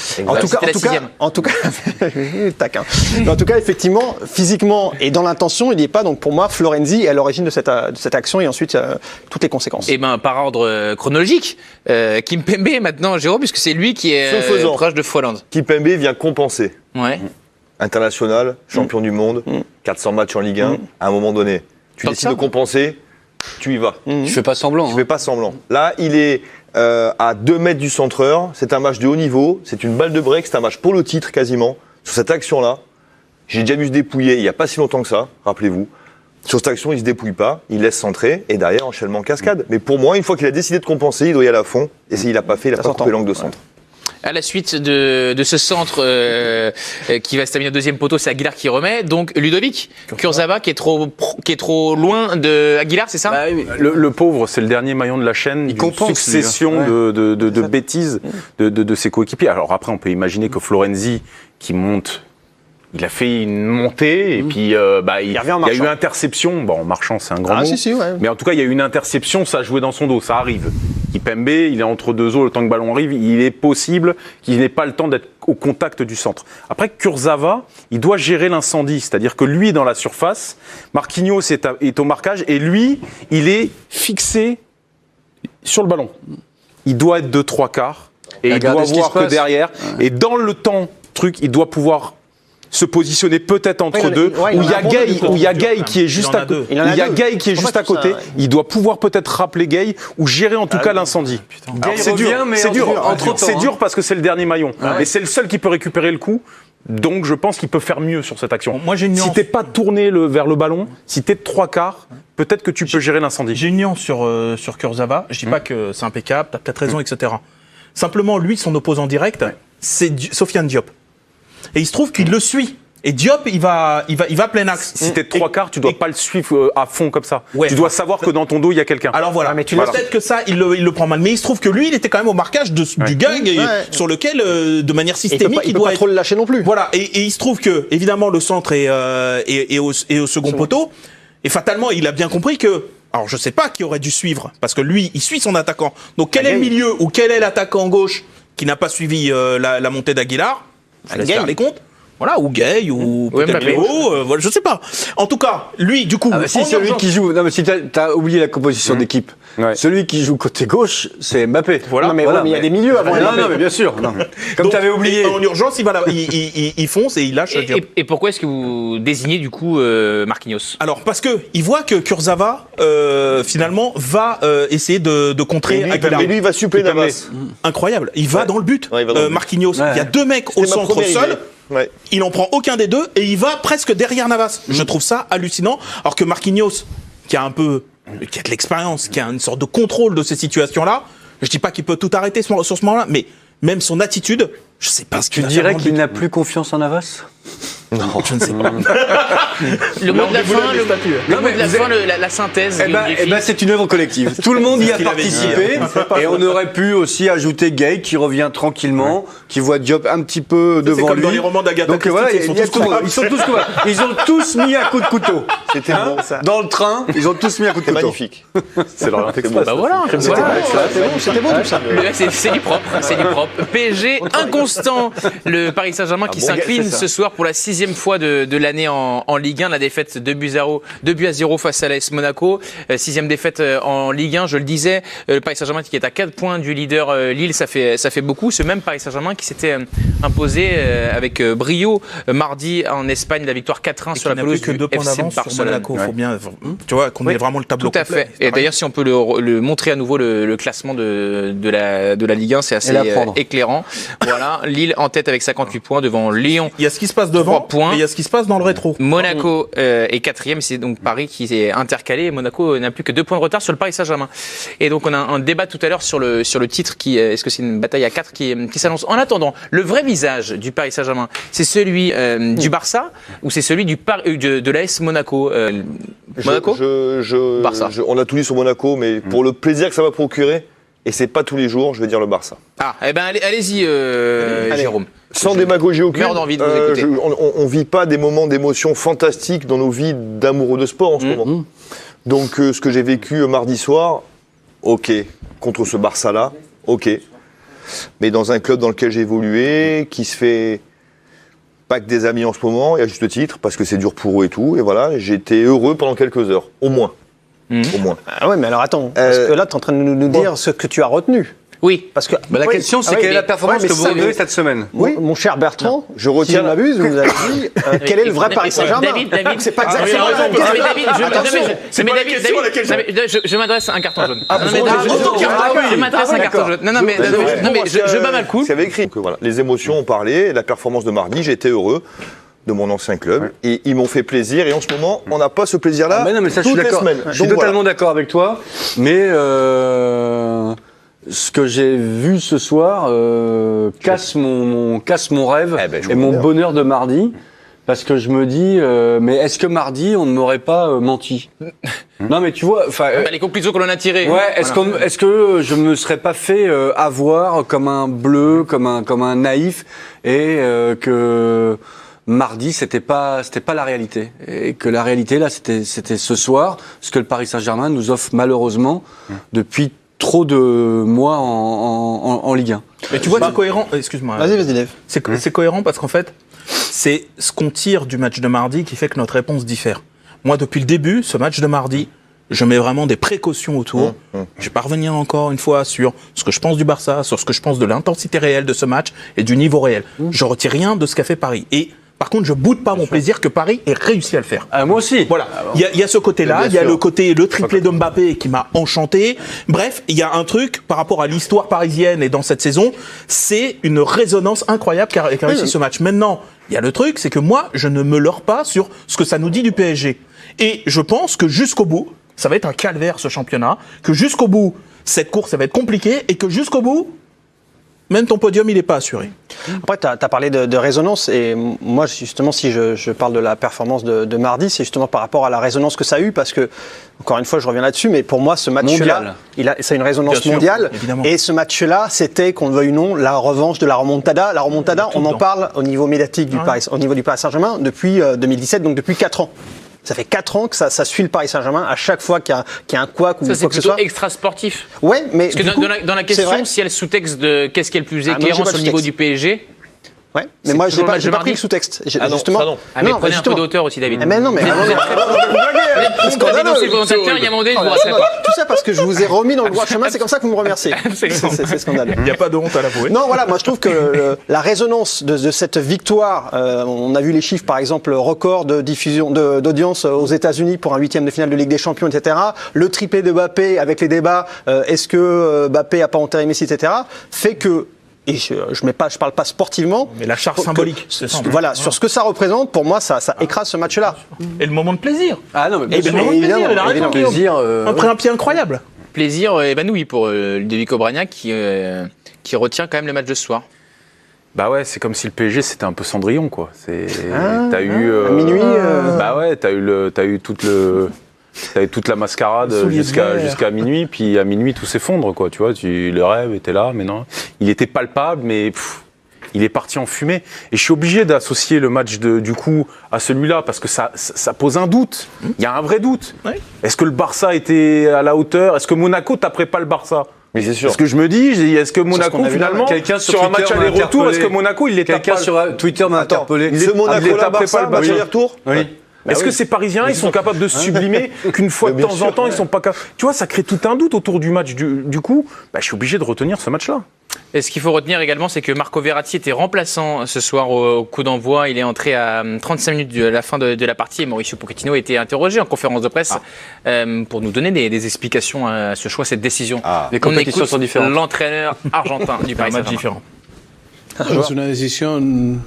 En tout cas, effectivement, physiquement et dans l'intention, il n'y est pas. Donc pour moi, Florenzi est à l'origine de cette action et ensuite toutes les conséquences. Et ben par ordre chronologique, Kimpembe maintenant, Jérôme, puisque c'est lui qui est proche de Folland. Kimpembe vient compenser. Ouais. International, champion du monde, 400 matchs en Ligue 1, à un moment donné, tu décides de compenser, tu y vas. Tu fais pas semblant. Tu fais pas semblant. Là, il est à 2 mètres du centreur, c'est un match de haut niveau, c'est une balle de break, c'est un match pour le titre quasiment. Sur cette action-là, j'ai déjà vu se dépouiller il n'y a pas si longtemps que ça, rappelez-vous. Sur cette action, il se dépouille pas, il laisse centrer, et derrière, enchaînement cascade. Mais pour moi, une fois qu'il a décidé de compenser, il doit y aller à fond, et s'il l'a pas fait, il a pas coupé l'angle de centre. À la suite de ce centre qui va se terminer au deuxième poteau, c'est Aguilar qui remet. Donc Ludovic Kurzawa qui est trop loin de Aguilar, c'est ça? Le pauvre, c'est le dernier maillon de la chaîne. Il compense succession de bêtises de ses coéquipiers. Alors après, on peut imaginer que Florenzi qui monte. Il a fait une montée et puis il y a eu interception. Bon, en marchant, c'est un grand mot. Mais en tout cas, il y a eu une interception, ça a joué dans son dos, ça arrive. Kimpembe, il est entre deux eaux, le temps que le ballon arrive, il est possible qu'il n'ait pas le temps d'être au contact du centre. Après, Kurzawa, il doit gérer l'incendie, c'est-à-dire que lui est dans la surface, Marquinhos est au marquage et lui, il est fixé sur le ballon. Il doit être de 3/4 et il doit voir que derrière. Et dans le temps, il doit pouvoir se positionner peut-être entre deux, où il y a Gay qui est juste à côté. Il y a Gay qui est juste à côté. Il doit pouvoir peut-être rappeler Gay ou gérer en tout cas l'incendie. C'est dur parce que c'est le dernier maillon. Mais c'est le seul qui peut récupérer le coup. Donc je pense qu'il peut faire mieux sur cette action. Si t'es pas tourné vers le ballon, si t'es de 3/4, peut-être que tu peux gérer l'incendie. J'ai une nuance sur Kurzawa. Je dis pas que c'est impeccable, t'as peut-être raison, etc. Simplement, lui, son opposant direct, c'est Sofiane Diop. Et il se trouve qu'il le suit. Et Diop, il va plein axe. Si t'es de 3/4, tu dois pas le suivre à fond comme ça. Tu dois savoir que dans ton dos, il y a quelqu'un. Alors voilà, mais peut-être que ça, il le prend mal. Mais il se trouve que lui, il était quand même au marquage du gang sur lequel, de manière systémique, il doit pas trop le lâcher non plus. Voilà. Et il se trouve que, évidemment, le centre est au second poteau. Et fatalement, il a bien compris que. Alors, je sais pas qui aurait dû suivre, parce que lui, il suit son attaquant. Donc, quel est le milieu ou quel est l'attaquant gauche qui n'a pas suivi la montée d'Aguilar? Je laisse faire les comptes. Voilà, ou Gay, ou peut-être Léo, voilà, je sais pas. En tout cas, lui, du coup... si celui qui joue... Non, mais si t'as oublié la composition d'équipe, celui qui joue côté gauche, c'est Mbappé. Voilà. Non, mais il y a des milieux avant. Non, mais bien sûr. Non. Comme t'avais oublié. En urgence, il fonce et il lâche Diop. Et pourquoi est-ce que vous désignez, du coup, Marquinhos? Alors, parce que il voit que Kurzawa, finalement, va essayer de contrer Aguilar. Et lui, il va suppléer Navas. Incroyable. Il va dans le but. Marquinhos. Il y a deux mecs au centre seul. Il n'en prend aucun des deux et il va presque derrière Navas. Je trouve ça hallucinant. Alors que Marquinhos, qui a de l'expérience, qui a une sorte de contrôle de ces situations-là, je dis pas qu'il peut tout arrêter sur ce moment-là, mais même son attitude, je sais pas ce qu'il Tu dirais qu'il n'a plus confiance en Navas? Non, je ne sais pas. Le mot de la fin, la synthèse. C'est une œuvre collective. Tout le monde y a participé. Et on aurait pu aussi ajouter Gay qui revient tranquillement, qui voit Diop un petit peu devant lui. C'est comme dans les romans d'Agatha Christie. Ils sont tous couverts. Ils ont tous mis un coup de couteau. C'était bon, ça. Dans le train, ils ont tous mis un coup de couteau. Magnifique. C'est l'Orient Express. Bah voilà. C'était bon tout ça. C'est du propre. PSG inconstant. Le Paris Saint-Germain qui s'incline ce soir victoire pour la 6e fois de l'année en Ligue 1. La défaite 2-0 face à l'AS Monaco. 6e défaite en Ligue 1, je le disais. Le Paris Saint-Germain qui est à 4 points du leader Lille, ça fait beaucoup. Ce même Paris Saint-Germain qui s'était imposé avec brio mardi en Espagne, la victoire 4-1 sur la pelouse du FC Barcelone. Il faut bien, tu vois, qu'on ait vraiment le tableau complet. Tout à fait. Et d'ailleurs, si on peut le montrer à nouveau le classement de la Ligue 1, c'est assez éclairant. Voilà, Lille en tête avec 58 points devant Lyon. Il y a ce qui se passe devant, points. Et il y a ce qui se passe dans le rétro. Monaco est 4e, c'est donc Paris qui est intercalé. Et Monaco n'a plus que 2 points de retard sur le Paris Saint-Germain. Et donc on a un débat tout à l'heure sur le titre est-ce que c'est une bataille à 4 qui s'annonce. En attendant, le vrai visage du Paris Saint-Germain, c'est celui du Barça ou c'est celui de l'AS Monaco Monaco Barça. On a tout dit sur Monaco, mais pour le plaisir que ça va procurer, et c'est pas tous les jours, je vais dire le Barça. Ah, eh ben allez-y, Jérôme. Sans démagogie aucune, on vit pas des moments d'émotion fantastiques dans nos vies d'amoureux de sport en ce moment. Donc ce que j'ai vécu mardi soir, ok, contre ce Barça-là, ok. Mais dans un club dans lequel j'ai évolué, qui se fait pas que des amis en ce moment, et à juste titre, parce que c'est dur pour eux et tout, et voilà, j'ai été heureux pendant quelques heures, au moins. Au moins. Ah ouais, mais alors attends, parce que là, tu es en train de nous dire ce que tu as retenu. Oui. Parce que la question, c'est quelle est la performance que vous retenez cette semaine? Oui, mon cher Bertrand, je retiens. Si je m'abuse, vous avez dit quel est le vrai Paris Saint-Germain. David, c'est pas exactement. Je m'adresse à un carton jaune. Je m'adresse à un carton jaune. Non, mais je bats mal le coup. C'est écrit que voilà, les émotions ont parlé, la performance de mardi, j'étais heureux de mon ancien club et ils m'ont fait plaisir et en ce moment on n'a pas ce plaisir-là. Non, mais ça, toutes les semaines. Je suis totalement d'accord avec toi, mais ce que j'ai vu ce soir casse mon rêve et mon bonheur de mardi. Parce que je me dis, mais est-ce que mardi, on ne m'aurait pas menti? Non, mais tu vois... les conclusions que l'on a tirées. Ouais, est-ce que je me serais pas fait avoir comme un bleu, comme un naïf, et que mardi, c'était pas la réalité. Et que la réalité, là, c'était ce soir, ce que le Paris Saint-Germain nous offre malheureusement depuis trop de mois en Ligue 1. Mais tu vois, c'est cohérent. Excuse-moi. Vas-y, Dave. C'est cohérent parce qu'en fait, c'est ce qu'on tire du match de mardi qui fait que notre réponse diffère. Moi, depuis le début, ce match de mardi, je mets vraiment des précautions autour. Je vais pas revenir encore une fois sur ce que je pense du Barça, sur ce que je pense de l'intensité réelle de ce match et du niveau réel. Je retire rien de ce qu'a fait Paris. Et par contre, je boude pas mon plaisir que Paris ait réussi à le faire. Moi aussi. Voilà. Il y a ce côté-là. Il y a le triplé de Mbappé qui m'a enchanté. Bref, il y a un truc par rapport à l'histoire parisienne et dans cette saison, c'est une résonance incroyable qu'a réussi ce match. Maintenant, il y a le truc, c'est que moi, je ne me leurre pas sur ce que ça nous dit du PSG. Et je pense que jusqu'au bout, ça va être un calvaire ce championnat, que jusqu'au bout, cette course, ça va être compliqué et que jusqu'au bout, même ton podium, il n'est pas assuré. Après, tu as parlé de résonance et moi, justement, si je parle de la performance de mardi, c'est justement par rapport à la résonance que ça a eu parce que, encore une fois, je reviens là-dessus, mais pour moi, ce match-là, ça a une résonance mondiale. Évidemment. Et ce match-là, c'était, qu'on le veuille ou non, la revanche de la remontada. La remontada, on en parle au niveau médiatique au niveau du Paris Saint-Germain depuis 2017, donc depuis 4 ans. Ça fait 4 ans que ça suit le Paris Saint-Germain à chaque fois qu'il y a un couac ou quoi que ce soit. Ça, c'est plutôt extra-sportif. Ouais, mais parce que dans la question, si elle sous-texte de qu'est-ce qui est le plus éclairant sur le niveau du PSG. Ouais, mais moi, j'ai pas pris le sous-texte. Justement. Mais prenez un peu d'auteur aussi, David. Mais non, mais. Scandaleux. Il y a un moment donné, tout ça parce que je vous ai remis dans le droit chemin, c'est comme ça que vous me remerciez. C'est scandaleux. Il n'y a pas de honte à l'avouer. Non, voilà, moi je trouve que la résonance de cette victoire, on a vu les chiffres par exemple, record de diffusion d'audience aux États-Unis pour un 8e de finale de Ligue des Champions, etc. Le triplé de Mbappé avec les débats, est-ce que Mbappé a pas enterré Messi, etc. fait que et je parle pas sportivement, mais la charge symbolique. Voilà, sur ce que ça représente, pour moi, ça écrase ce match-là. Et le moment de plaisir. Ah non, mais évidemment, il a raison, plaisir. Après un pied incroyable. Plaisir évanoui pour Ludovic Obrania qui retient quand même le match de ce soir. Bah ouais, c'est comme si le PSG c'était un peu Cendrillon, quoi. T'as eu à minuit. Bah ouais, t'as eu toute la mascarade jusqu'à minuit, puis à minuit tout s'effondre, quoi. Tu vois, le rêve était là, mais non, il était palpable, mais il est parti en fumée. Et je suis obligé d'associer le match du coup à celui-là parce que ça pose un doute. Il y a un vrai doute. Oui. Est-ce que le Barça était à la hauteur? Est-ce que Monaco taperait pas le Barça? Mais c'est sûr. Parce que je me dis, est-ce que Monaco, finalement, sur un match aller-retour, est-ce que Monaco, il les tape pas? Quelqu'un sur Twitter m'a interpellé. Ce Monaco-là, match aller-retour. Oui. Est-ce que ces Parisiens, ils sont capables de se sublimer qu'une fois de temps en temps, ils sont pas capables? Tu vois, ça crée tout un doute autour du match. Du coup, je suis obligé de retenir ce match-là. Et ce qu'il faut retenir également, c'est que Marco Verratti était remplaçant ce soir au coup d'envoi. Il est entré à 35 minutes de la fin de la partie et Mauricio Pochettino a été interrogé en conférence de presse pour nous donner des explications à ce choix, cette décision. Les compétitions sont différentes. L'entraîneur argentin du Paris Saint-Germain. différent. Es una decisión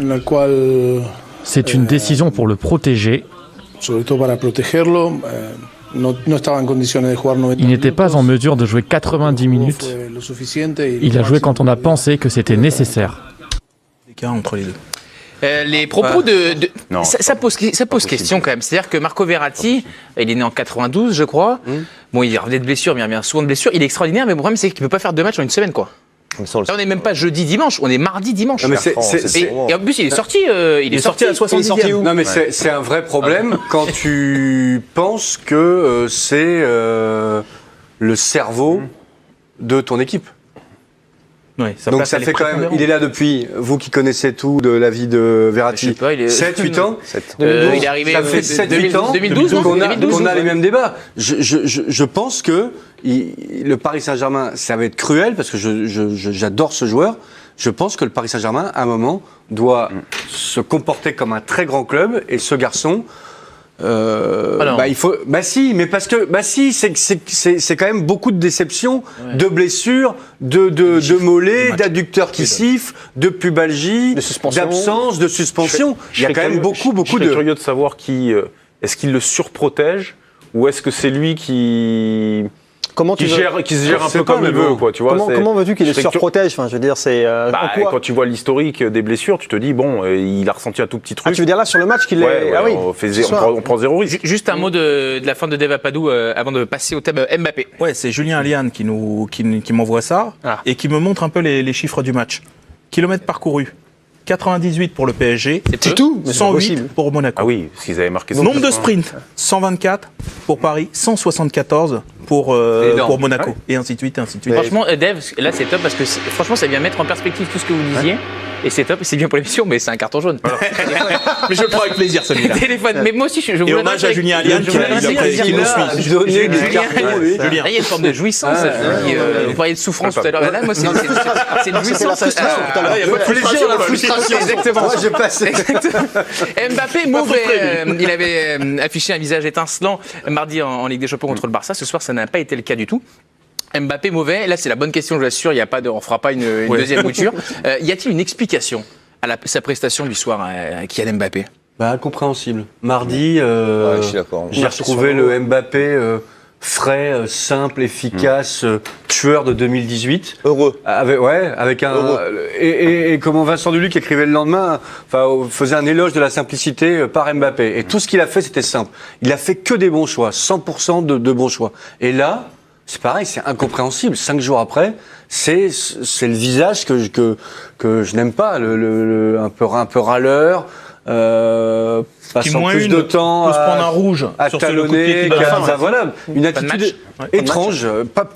en la cual, C'est une décision pour le protéger. sobre todo para protegerlo, no estaba en condiciones de jugar 90 Il n'était pas en mesure de jouer 90 minutes. fue lo suficiente y Il a joué quand on a pensé que c'était nécessaire. L'écart entre les deux. Les propos Non. ça pose question quand même. C'est-à-dire que Marco Verratti, il est né en 92, je crois. Bon, il revenait de blessure, mais il revient souvent de blessure. Il est extraordinaire, mais le problème, c'est qu'il ne peut pas faire 2 matchs en une semaine, quoi. Là, on n'est même pas jeudi-dimanche, on est mardi-dimanche. Et en plus, il est sorti. Il est sorti à 70e. Non, mais c'est un vrai problème quand tu penses que c'est le cerveau de ton équipe. Ouais, Donc ça fait quand même. Il est là depuis, vous qui connaissez tout de la vie de Verratti, Je sais pas, il est- 7-8 ans. Il est arrivé Ça fait 7-8 ans 2012, non qu'on a 2012, les mêmes débats. Je pense que le Paris Saint-Germain, ça va être cruel parce que j'adore ce joueur. Je pense que le Paris Saint-Germain, à un moment, doit se comporter comme un très grand club et ce garçon. Il faut. Mais parce que c'est quand même beaucoup de déceptions, de blessures, de mollets, d'adducteurs qui sifflent, de pubalgie, d'absence, de suspension. Il y a quand même beaucoup Je serais curieux de savoir est-ce qu'il le surprotège ou est-ce que c'est lui qui se gère un peu comme il veut, quoi, tu vois. Comment veux-tu qu'il les surprotège? Enfin, je veux dire, c'est quand tu vois l'historique des blessures, tu te dis bon, il a ressenti un tout petit truc. Ah, tu veux dire là sur le match qu'il est oui. On prend 0 risque. Juste un mot de la fin de Dave Apadou avant de passer au thème Mbappé. Ouais, c'est Julien Aliane qui m'envoie ça et qui me montre un peu les chiffres du match. Kilomètres parcourus. 98 pour le PSG, C'est tout, 108 pour Monaco. Ah oui, parce qu'ils avaient marqué. Nombre de sprints, 124 pour Paris, 174 pour Monaco, et ainsi de suite, et ainsi de suite. Franchement, Dave, là c'est top parce que franchement, ça vient mettre en perspective tout ce que vous disiez. Et c'est top, c'est bien pour l'émission, mais c'est un carton jaune. Mais je le prends avec plaisir, celui-là. Téléphone. Mais moi aussi, je Et hommage à Julien Aliane qui nous suit. Julien, là, il y a une forme de jouissance. Vous parliez de souffrance tout à l'heure. Là, moi, c'est une jouissance. Il y a pas de plaisir, la frustration. Exactement. Moi, je passe. Mbappé, mauvais. Il avait affiché un visage étincelant mardi en Ligue des Champions contre le Barça. Ce soir, ça n'a pas été le cas du tout. Mbappé mauvais, là c'est la bonne question, je l'assure, on fera pas une deuxième mouture. Y a-t-il une explication à sa prestation du soir à Kylian Mbappé? Incompréhensible. Mardi, je suis d'accord. j'ai retrouvé le Mbappé frais, simple, efficace, tueur de 2018. Heureux. Avec un et comment Vincent Duluc écrivait le lendemain, faisait un éloge de la simplicité par Mbappé. Et tout ce qu'il a fait, c'était simple. Il a fait que des bons choix, 100% de bons choix. Et là, c'est pareil, c'est incompréhensible. 5 jours après, c'est le visage que je n'aime pas, un peu râleur. Passant plus de temps à se prendre un rouge à talonner, voilà, une attitude étrange, pas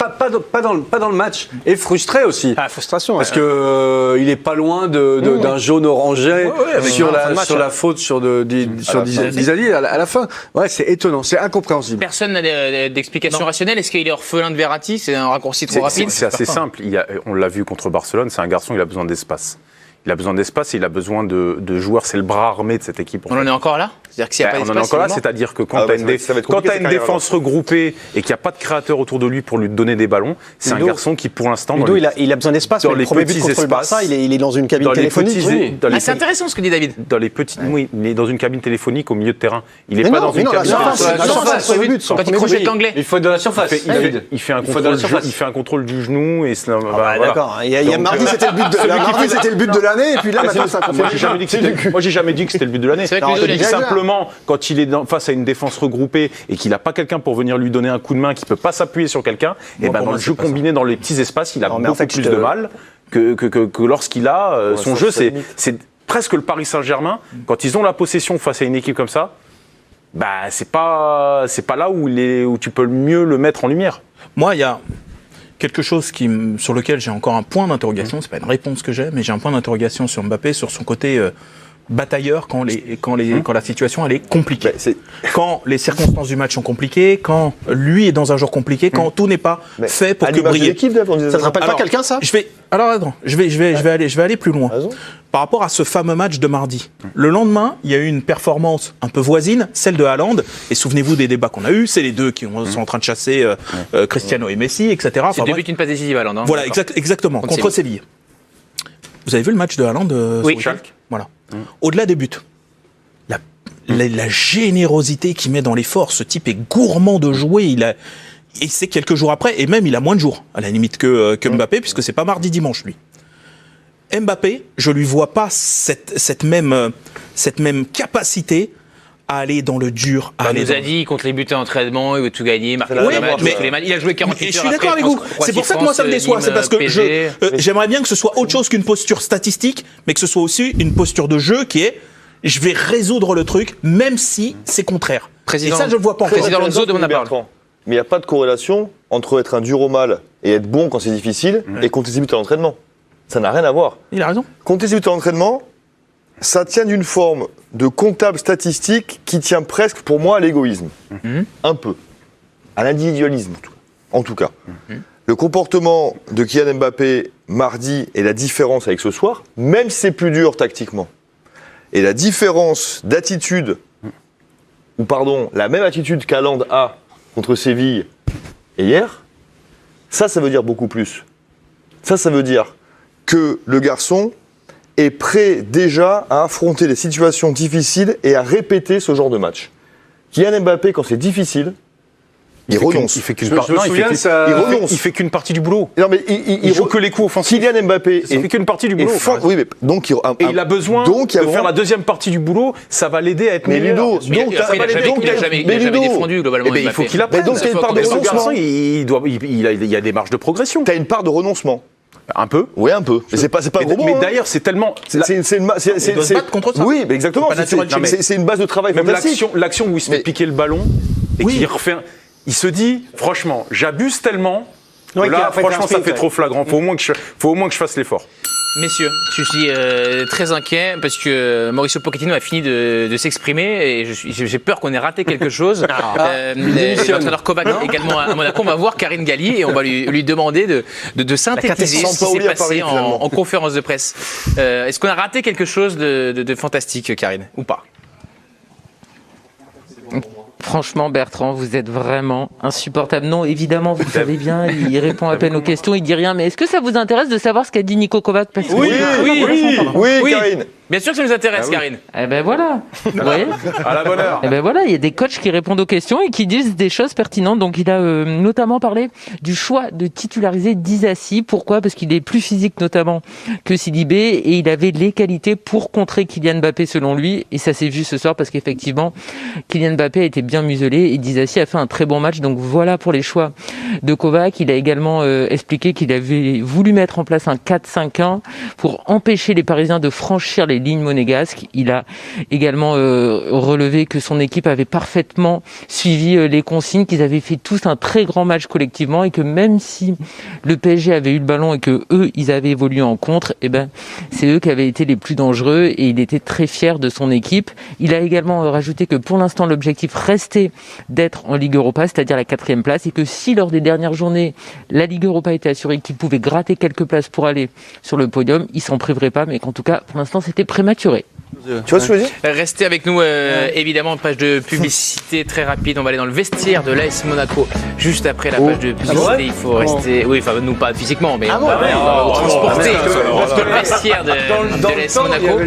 dans le match, et frustré aussi. Frustration. Parce que il est pas loin d'un jaune orangé sur la faute sur Dizali à la fin. Ouais, c'est étonnant, c'est incompréhensible. Personne n'a d'explication rationnelle. Est-ce qu'il est orphelin de Verratti? C'est un raccourci trop rapide. C'est assez simple. On l'a vu contre Barcelone, c'est un garçon, il a besoin d'espace. Il a besoin d'espace et il a besoin de joueurs. C'est le bras armé de cette équipe. On en est encore là? C'est-à-dire que s'il n'y a pas d'espace, on en est encore là, c'est-à-dire que quand tu as une défense regroupée et qu'il n'y a pas de créateur autour de lui pour lui donner des ballons, c'est un garçon qui, pour l'instant, il a besoin d'espace. Dans les premiers buts contre le Barça, il est dans une cabine téléphonique. C'est intéressant ce que dit David. Dans les petites, oui, il est dans une cabine téléphonique au milieu de terrain. Il n'est pas dans une cabine. Quand il crochette l'anglais. Il faut être dans la surface. Il fait un contrôle du genou et d'accord. Mardi, c'était le but de l'année et puis là maintenant c'est un contrôle. Moi j'ai jamais dit que c'était le but de l'année. Je dis simplement quand il est face à une défense regroupée et qu'il n'a pas quelqu'un pour venir lui donner un coup de main, qu'il peut pas s'appuyer sur quelqu'un, et dans le jeu combiné dans les petits espaces, il a beaucoup plus de mal que lorsqu'il a son jeu. C'est presque le Paris Saint-Germain quand ils ont la possession face à une équipe comme ça. C'est pas là où tu peux mieux le mettre en lumière. Moi, il y a quelque chose sur lequel j'ai encore un point d'interrogation. C'est pas une réponse que j'ai, mais j'ai un point d'interrogation sur Mbappé, sur son côté batailleur quand la situation elle est compliquée. Quand les circonstances du match sont compliquées, quand lui est dans un jour compliqué, quand tout n'est pas fait pour que briller. Ça te rappelle pas quelqu'un, ça? Alors attends, je vais aller plus loin. Par rapport à ce fameux match de mardi, le lendemain, il y a eu une performance un peu voisine, celle de Haaland. Et souvenez-vous des débats qu'on a eus, c'est les deux qui sont en train de chasser Cristiano et Messi, etc. C'est le but d'une passe décisive, Haaland. Hein, voilà, exactement, contre Séville. Vous avez vu le match de Haaland Oui. Voilà. Au-delà des buts, la générosité qu'il met dans l'effort, ce type est gourmand de jouer. Et c'est quelques jours après, et même il a moins de jours, à la limite que Mbappé, puisque c'est pas mardi-dimanche, lui. Mbappé, je lui vois pas cette même capacité à aller dans le dur. Il nous a dit contre les buts à entraînement, il veut tout gagner, marquer tous les matchs. Il a joué 48 heures. Je suis d'accord avec vous. C'est pour ça que moi ça me déçoit. C'est parce que j'aimerais bien que ce soit autre chose qu'une posture statistique, mais que ce soit aussi une posture de jeu qui est je vais résoudre le truc, même si c'est contraire. Et ça, je le vois pas encore. Président Alonso demande la parole. Mais il n'y a pas de corrélation entre être un dur au mal et être bon quand c'est difficile et compter ses buts à l'entraînement. Ça n'a rien à voir. Il a raison. Compter ses buts à l'entraînement, ça tient d'une forme de comptable statistique qui tient presque, pour moi, à l'égoïsme. Un peu. À l'individualisme, en tout cas. Le comportement de Kylian Mbappé mardi et la différence avec ce soir, même si c'est plus dur tactiquement, et la différence d'attitude, la même attitude qu'Haaland a contre Séville et hier, ça veut dire beaucoup plus. Ça veut dire que le garçon est prêt déjà à affronter les situations difficiles et à répéter ce genre de match. Kylian Mbappé, quand c'est difficile, il renonce. Il fait qu'une partie du boulot. Non, mais il joue que les coups offensifs. Kylian Mbappé, il fait qu'une partie du boulot. Oui, mais donc et il a besoin de faire la deuxième partie du boulot. Ça va l'aider à être meilleur. Il n'a jamais défendu globalement. Il faut qu'il apprenne. Donc, il y a une part de renoncement. Il y a des marges de progression. Tu as une part de renoncement. Un peu. Oui, un peu. Mais c'est pas gros mot. Mais d'ailleurs, c'est tellement. C'est battre contre ça. Oui, mais exactement. C'est une base de travail fantastique. Même l'action où il se fait piquer le ballon et qu'il refait. Il se dit, franchement, j'abuse tellement. Là, franchement, ça fait trop flagrant. Faut au moins que je fasse l'effort. Messieurs, je suis très inquiet parce que Mauricio Pochettino a fini de s'exprimer et j'ai peur qu'on ait raté quelque chose. L'entraîneur Kovac également à Monaco. On va voir Karine Galli et on va lui demander de synthétiser ce qui s'est passé en conférence de presse. Est-ce qu'on a raté quelque chose de fantastique, Karine, ou pas? Franchement, Bertrand, vous êtes vraiment insupportable. Non, évidemment, vous le savez bien, il répond à peine aux questions, il dit rien. Mais est-ce que ça vous intéresse de savoir ce qu'a dit Nico Kovac? Oui, Karine. Bien sûr que ça nous intéresse, Karine. Eh ben voilà. Vous voyez? À la bonne heure. Eh ben voilà, il y a des coachs qui répondent aux questions et qui disent des choses pertinentes. Donc il a notamment parlé du choix de titulariser Disasi. Pourquoi? Parce qu'il est plus physique notamment que Sidibé et il avait les qualités pour contrer Kylian Mbappé selon lui. Et ça s'est vu ce soir parce qu'effectivement, Kylian Mbappé a été bien muselé et Disasi a fait un très bon match. Donc voilà pour les choix de Kovac. Il a également expliqué qu'il avait voulu mettre en place un 4-5-1 pour empêcher les Parisiens de franchir les lignes monégasques. Il a également relevé que son équipe avait parfaitement suivi les consignes, qu'ils avaient fait tous un très grand match collectivement et que même si le PSG avait eu le ballon et que eux ils avaient évolué en contre, eh ben c'est eux qui avaient été les plus dangereux et il était très fier de son équipe. Il a également rajouté que pour l'instant l'objectif restait d'être en Ligue Europa, c'est-à-dire la 4e place, et que si lors des dernières journées la Ligue Europa était assurée qu'il pouvait gratter quelques places pour aller sur le podium, il s'en priverait pas, mais qu'en tout cas pour l'instant c'était prématuré. Tu vois ce que je veux dire? Restez avec nous, évidemment, page de publicité très rapide. On va aller dans le vestiaire de l'AS Monaco juste après la page de publicité. Il faut rester. Oui, enfin, nous pas physiquement, mais on va transporter dans le vestiaire de l'AS Monaco.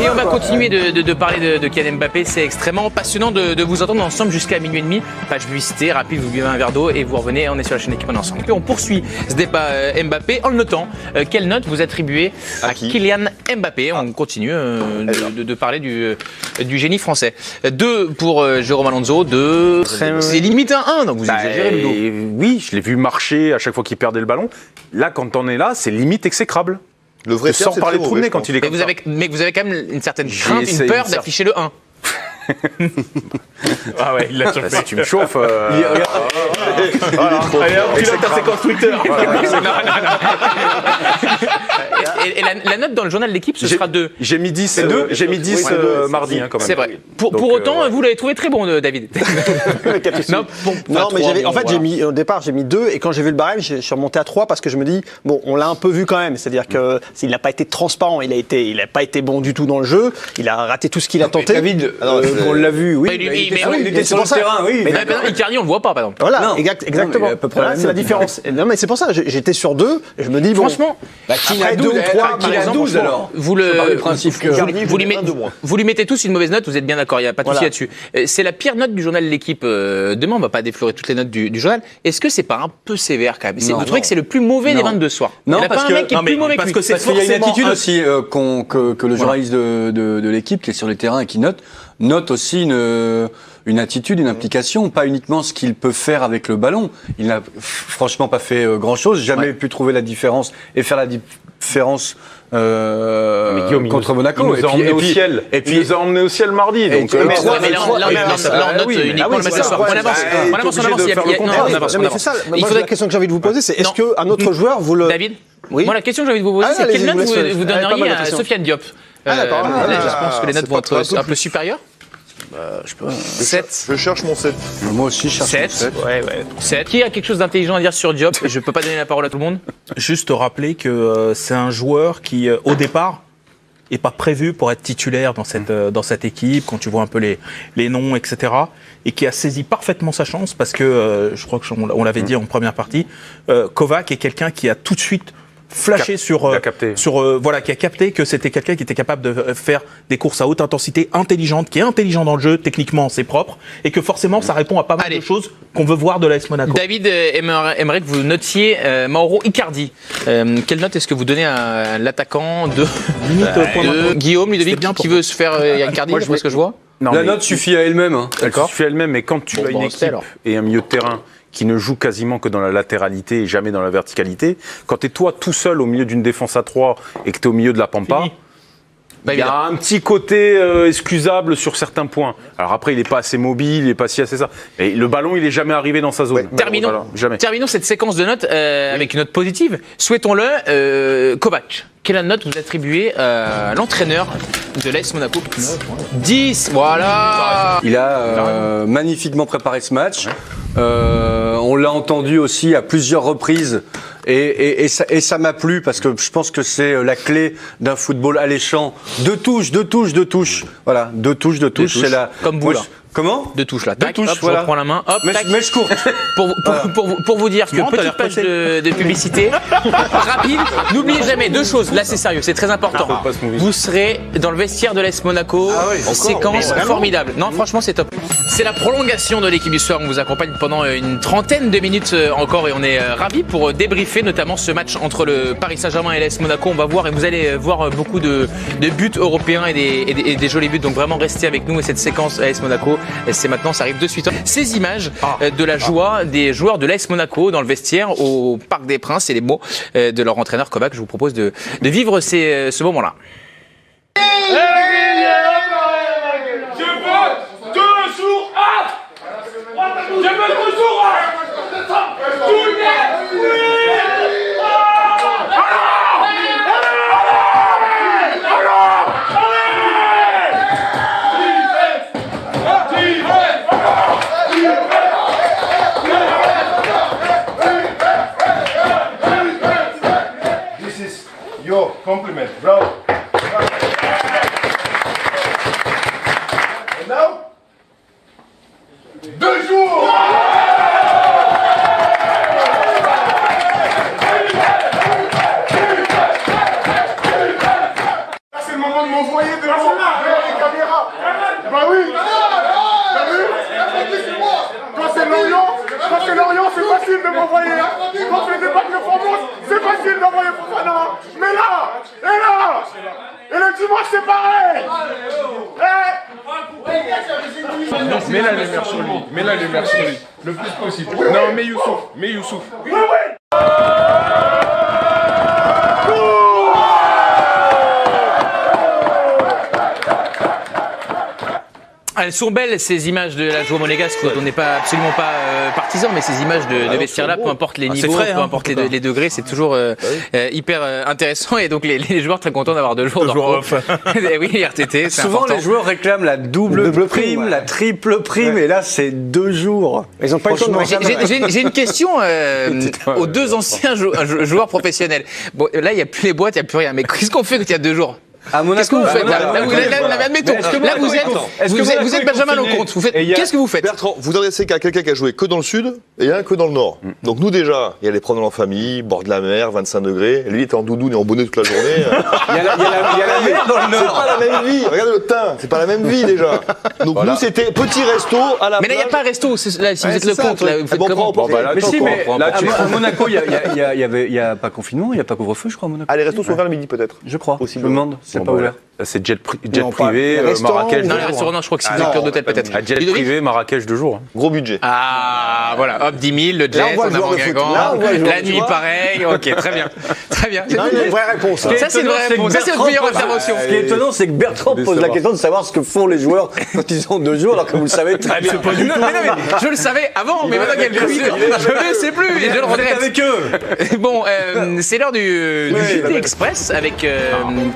Et on va continuer de parler de Kylian Mbappé. C'est extrêmement passionnant de vous entendre ensemble jusqu'à minuit et demi. Page publicité rapide, vous buvez un verre d'eau et vous revenez. On est sur la chaîne Équipe ensemble. Et on poursuit ce débat Mbappé en le notant. Quelle note vous attribuez à Kylian Mbappé? On continue. De parler du génie français. 2 pour Jérôme Alonso, 2. C'est limite un 1, donc vous exagérez le dos. Oui, je l'ai vu marcher à chaque fois qu'il perdait le ballon. Là, quand on est là, c'est limite exécrable. Le vrai sort par les trous de nez quand il est comme ça. Mais vous avez quand même une certaine crainte, une peur d'afficher le 1. Ah ouais, il l'a chauffé. Si tu me chauffes. Allez, hop, pilote ta séquence Twitter. Et la note dans le journal de l'équipe, ce sera 2. J'ai mis 10, j'ai mis 10 mardi quand même. C'est vrai. Pour autant, vous l'avez trouvé très bon, David. Non, mais en fait, au départ, j'ai mis 2 et quand j'ai vu le barème, je suis remonté à 3 parce que je me dis, bon, on l'a un peu vu quand même. C'est-à-dire que s'il n'a pas été transparent, il n'a pas été bon du tout dans le jeu. Il a raté tout ce qu'il a tenté. David, on l'a vu, oui. Il était sur le terrain, oui. Mais Icardi, on le voit pas, par exemple. Voilà, exactement. Voilà, c'est la différence. Non, mais c'est pour ça, j'étais sur 2 et je me dis, bon. Franchement, qu'il a 2 ou 3, qu'il a 12 alors. Vous lui mettez tous une mauvaise note, vous êtes bien d'accord, il n'y a pas de souci là-dessus. C'est la pire note du journal de l'équipe. Demain, on va pas déflorer toutes les notes du journal. Est-ce que c'est pas un peu sévère quand même? Vous trouvez que c'est le plus mauvais des 22 soirs? Non, parce qu'il y a une attitude un... aussi que le journaliste de l'équipe qui est sur le terrain et qui note aussi une attitude, une implication, pas uniquement ce qu'il peut faire avec le ballon. Il n'a franchement pas fait grand-chose, jamais pu trouver la différence et faire la différence contre Monaco. Il nous a emmené au ciel. Et puis il nous a emmené au ciel mardi. Donc là, on note uniquement le match de soir. On avance. C'est ça. La question que j'ai envie de vous poser, c'est est-ce qu'un autre joueur vous le... David, moi la question que j'ai envie de vous poser, c'est quelle note vous donneriez à Sofiane Diop? Là, je pense que les notes vont être un peu supérieures. Je peux. 7. Je cherche mon 7. Moi aussi, je cherche 7. Ouais. 7. Qui a quelque chose d'intelligent à dire sur Diop? Je peux pas donner la parole à tout le monde. Juste rappeler que c'est un joueur qui, au départ, est pas prévu pour être titulaire dans cette équipe, quand tu vois un peu les noms, etc. Et qui a saisi parfaitement sa chance parce que, je crois qu'on l'avait dit en première partie, Kovac est quelqu'un qui a tout de suite flashé qui a capté que c'était quelqu'un qui était capable de faire des courses à haute intensité, intelligente, qui est intelligent dans le jeu, techniquement c'est propre, et que forcément ça répond à pas mal de choses qu'on veut voir de l'AS Monaco. David aimerait que vous notiez Mauro Icardi. Quelle note est-ce que vous donnez à l'attaquant de Guillaume, Ludovic, qui veut se faire Icardi? Je vois ce que je vois. La note suffit à elle-même. D'accord. Suffit à elle-même, mais quand tu as une équipe et un milieu de terrain qui ne joue quasiment que dans la latéralité et jamais dans la verticalité, quand tu es toi tout seul au milieu d'une défense à 3 et que tu es au milieu de la pampa, il y a un petit côté excusable sur certains points. Alors après, il n'est pas assez mobile, il n'est pas si assez ça. Et le ballon, il n'est jamais arrivé dans sa zone. Terminons cette séquence de notes avec une note positive. Souhaitons-le, Kovac. Quelle note vous attribuez à l'entraîneur de l'AS Monaco? 10, voilà. Il a magnifiquement préparé ce match. On l'a entendu aussi à plusieurs reprises et ça m'a plu parce que je pense que c'est la clé d'un football alléchant. Deux touches. Voilà, deux touches. C'est la... Comme vous là. Comment? Deux touches là. Tac, touches, hop, voilà. Je reprends la main. Hop, mais je cours. Pour vous dire que petite page de publicité rapide. N'oubliez jamais deux choses. Là, c'est sérieux, c'est très important. Vous serez dans le vestiaire de l'AS Monaco. Séquence formidable. Non, franchement, c'est top. C'est la prolongation de l'équipe du soir. On vous accompagne pendant une trentaine de minutes encore et on est ravis pour débriefer notamment ce match entre le Paris Saint-Germain et l'AS Monaco. On va voir et vous allez voir beaucoup de buts européens et des jolis buts. Donc vraiment, restez avec nous et cette séquence AS Monaco. C'est maintenant, ça arrive de suite. Ces images de la joie des joueurs de l'AS Monaco dans le vestiaire au Parc des Princes et les mots de leur entraîneur Kovac. Je vous propose de vivre ce moment-là. Je veux 2 jours Je veux 2 jours Yo, compliment, bravo. And now, 2 jours. Là, c'est le moment de m'envoyer de les caméras. Bah oui. T'as vu? Quand c'est Lorient, c'est facile de m'envoyer. Quand c'est des bacs de Formose, c'est facile d'envoyer Fofana. Mais là, et le dimanche c'est pareil. Mets la lumière sur lui, le plus possible. Non, mets Youssouf. Oui, oui. Elles sont belles ces images de la joie monégasque. On n'est pas absolument pas partisans, mais ces images de vestiaire-là, peu importe les niveaux, frais, peu importe les degrés, c'est toujours hyper intéressant. Et donc les joueurs très contents d'avoir 2 jours de repos. Oui, RTT, c'est souvent important. les joueurs réclament la double prime, la triple prime, et là c'est 2 jours. Ils ont pas eu le temps de J'ai une question aux 2 anciens joueurs professionnels. Bon, là, il n'y a plus les boîtes, il n'y a plus rien. Mais qu'est-ce qu'on fait quand il y a 2 jours? À Monaco, qu'est-ce que vous faites là, admettons, là vous êtes Benjamin Lecomte. Qu'est-ce que vous faites? Bertrand, vous adressez qu'à quelqu'un qui a joué que dans le sud et un que dans le nord. Donc nous déjà, il y a les prendre en famille, bord de la mer, 25 degrés. Lui il était en doudoune et en bonnet toute la journée. Il y a la mer dans le nord. C'est pas la même vie. Regardez le teint, c'est pas la même vie déjà. Donc nous c'était petit resto à la. Mais là il n'y a pas un resto. Là, si vous êtes Lecomte, là vous faites comment? Mais si, mais à Monaco, il y a pas confinement, il y a pas couvre-feu, je crois à Monaco. Ah, les restos sont ouverts le midi peut-être. Je crois. Je me demande, c'est pas ouvert. C'est jet privé, Marrakech. Non, les restaurants, non, je crois que c'est des cœurs d'hôtel peut-être. Jet privé, Marrakech 2 jours. Gros budget. Ah, voilà, hop, 10 000, le jet, on a Guingamp, la nuit pareil, ok, très bien. Très bien. Non, il y a une vraie réponse. Ça, c'est une vraie réponse. Ça, c'est votre meilleure intervention. Ce qui est étonnant, c'est que Bertrand pose la question de savoir ce que font les joueurs quand ils ont 2 jours, alors que vous le savez très bien. Pas du tout. Je le savais avant, mais maintenant qu'il y a le Covid, je ne le sais plus et je le regrette. Avec eux. Bon, c'est l'heure du JT Express avec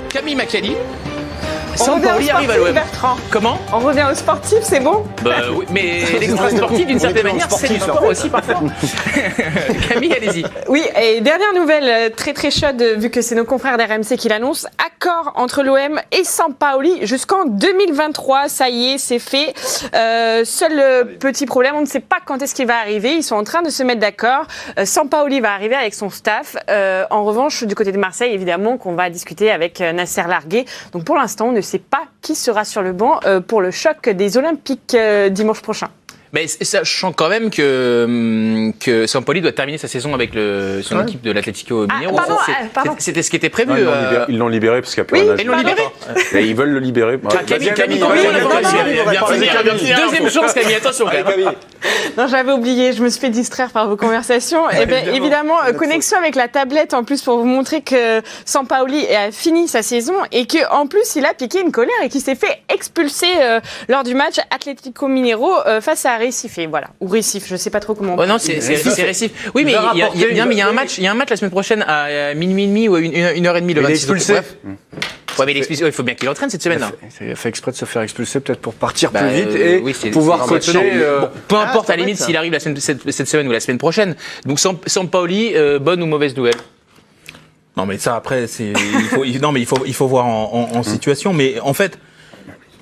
Camille Macali. Sampaoli arrive à l'OM. Bertrand. Comment? On revient au sportif, c'est bon? Bah oui, mais l'extra sportif d'une certaine manière, c'est du sport aussi parfois. Camille, allez-y. Oui, et dernière nouvelle très très chaude, vu que c'est nos confrères d'RMC qui l'annoncent. Accord entre l'OM et Sampaoli jusqu'en 2023. Ça y est, c'est fait. Seul petit problème, on ne sait pas quand est-ce qu'il va arriver. Ils sont en train de se mettre d'accord. Sampaoli va arriver avec son staff. En revanche, du côté de Marseille, évidemment, qu'on va discuter avec Nasser Largué. Donc pour l'instant, on ne sait pas qui sera sur le banc pour le choc des Olympiques dimanche prochain. Mais sachant quand même que Sampaoli doit terminer sa saison avec son équipe de l'Atlético Mineiro. Pardon. C'était ce qui était prévu. Ils l'ont libéré parce qu'il n'y a plus rien à Ils l'ont libéré. Et ils veulent le libérer. Camille, deuxième chance, Camille, attention. Non, j'avais oublié, je me suis fait distraire par vos conversations. Et bien, évidemment, connexion avec la tablette en plus pour vous montrer que Sampaoli a fini sa saison et qu'en plus, il a piqué une colère et qu'il s'est fait expulser lors du match Atlético Mineiro face à Recife. Voilà. Ou Recife, je ne sais pas trop comment. Oh non, c'est Recife. Oui, mais il y a un match la semaine prochaine à minuit et demi ou à 1h30 le 26 octobre. Ouais, mais il faut bien qu'il entraîne cette semaine-là. Il a fait exprès de se faire expulser peut-être pour partir plus vite et pouvoir coacher. Peu importe à la limite s'il arrive cette semaine ou la semaine prochaine. Donc Sampaoli, bonne ou mauvaise nouvelle? Non, mais ça après, il faut voir en situation. Mais en fait,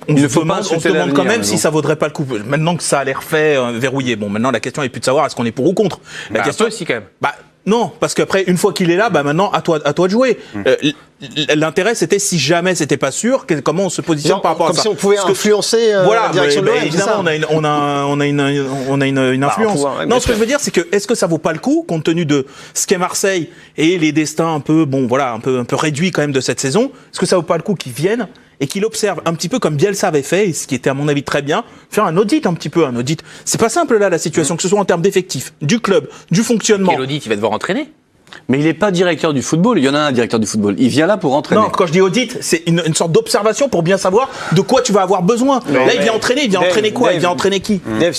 on se demande quand même si ça vaudrait pas le coup. Maintenant que ça a l'air fait, verrouillé. Bon, maintenant la question est plus de savoir est-ce qu'on est pour ou contre. La question aussi quand même. Non, parce qu'après, une fois qu'il est là, maintenant, à toi de jouer. L'intérêt, c'était si jamais c'était pas sûr, comment on se positionne par rapport à ça. Comme si on pouvait influencer la direction de l'OM. Évidemment, on a une influence. Non, ce que je veux dire, c'est que est-ce que ça vaut pas le coup, compte tenu de ce qu'est Marseille et les destins un peu réduits quand même de cette saison, est-ce que ça vaut pas le coup qu'ils viennent et qu'il observe un petit peu comme Bielsa avait fait, et ce qui était à mon avis très bien, faire un audit. C'est pas simple là la situation, que ce soit en termes d'effectifs, du club, du fonctionnement. Quel audit? Il va devoir entraîner? Mais il n'est pas directeur du football, il y en a un directeur du football. Il vient là pour entraîner. Non, quand je dis audit, c'est une sorte d'observation pour bien savoir de quoi tu vas avoir besoin. Là, il vient entraîner, entraîner quoi? Il vient entraîner qui? Dave,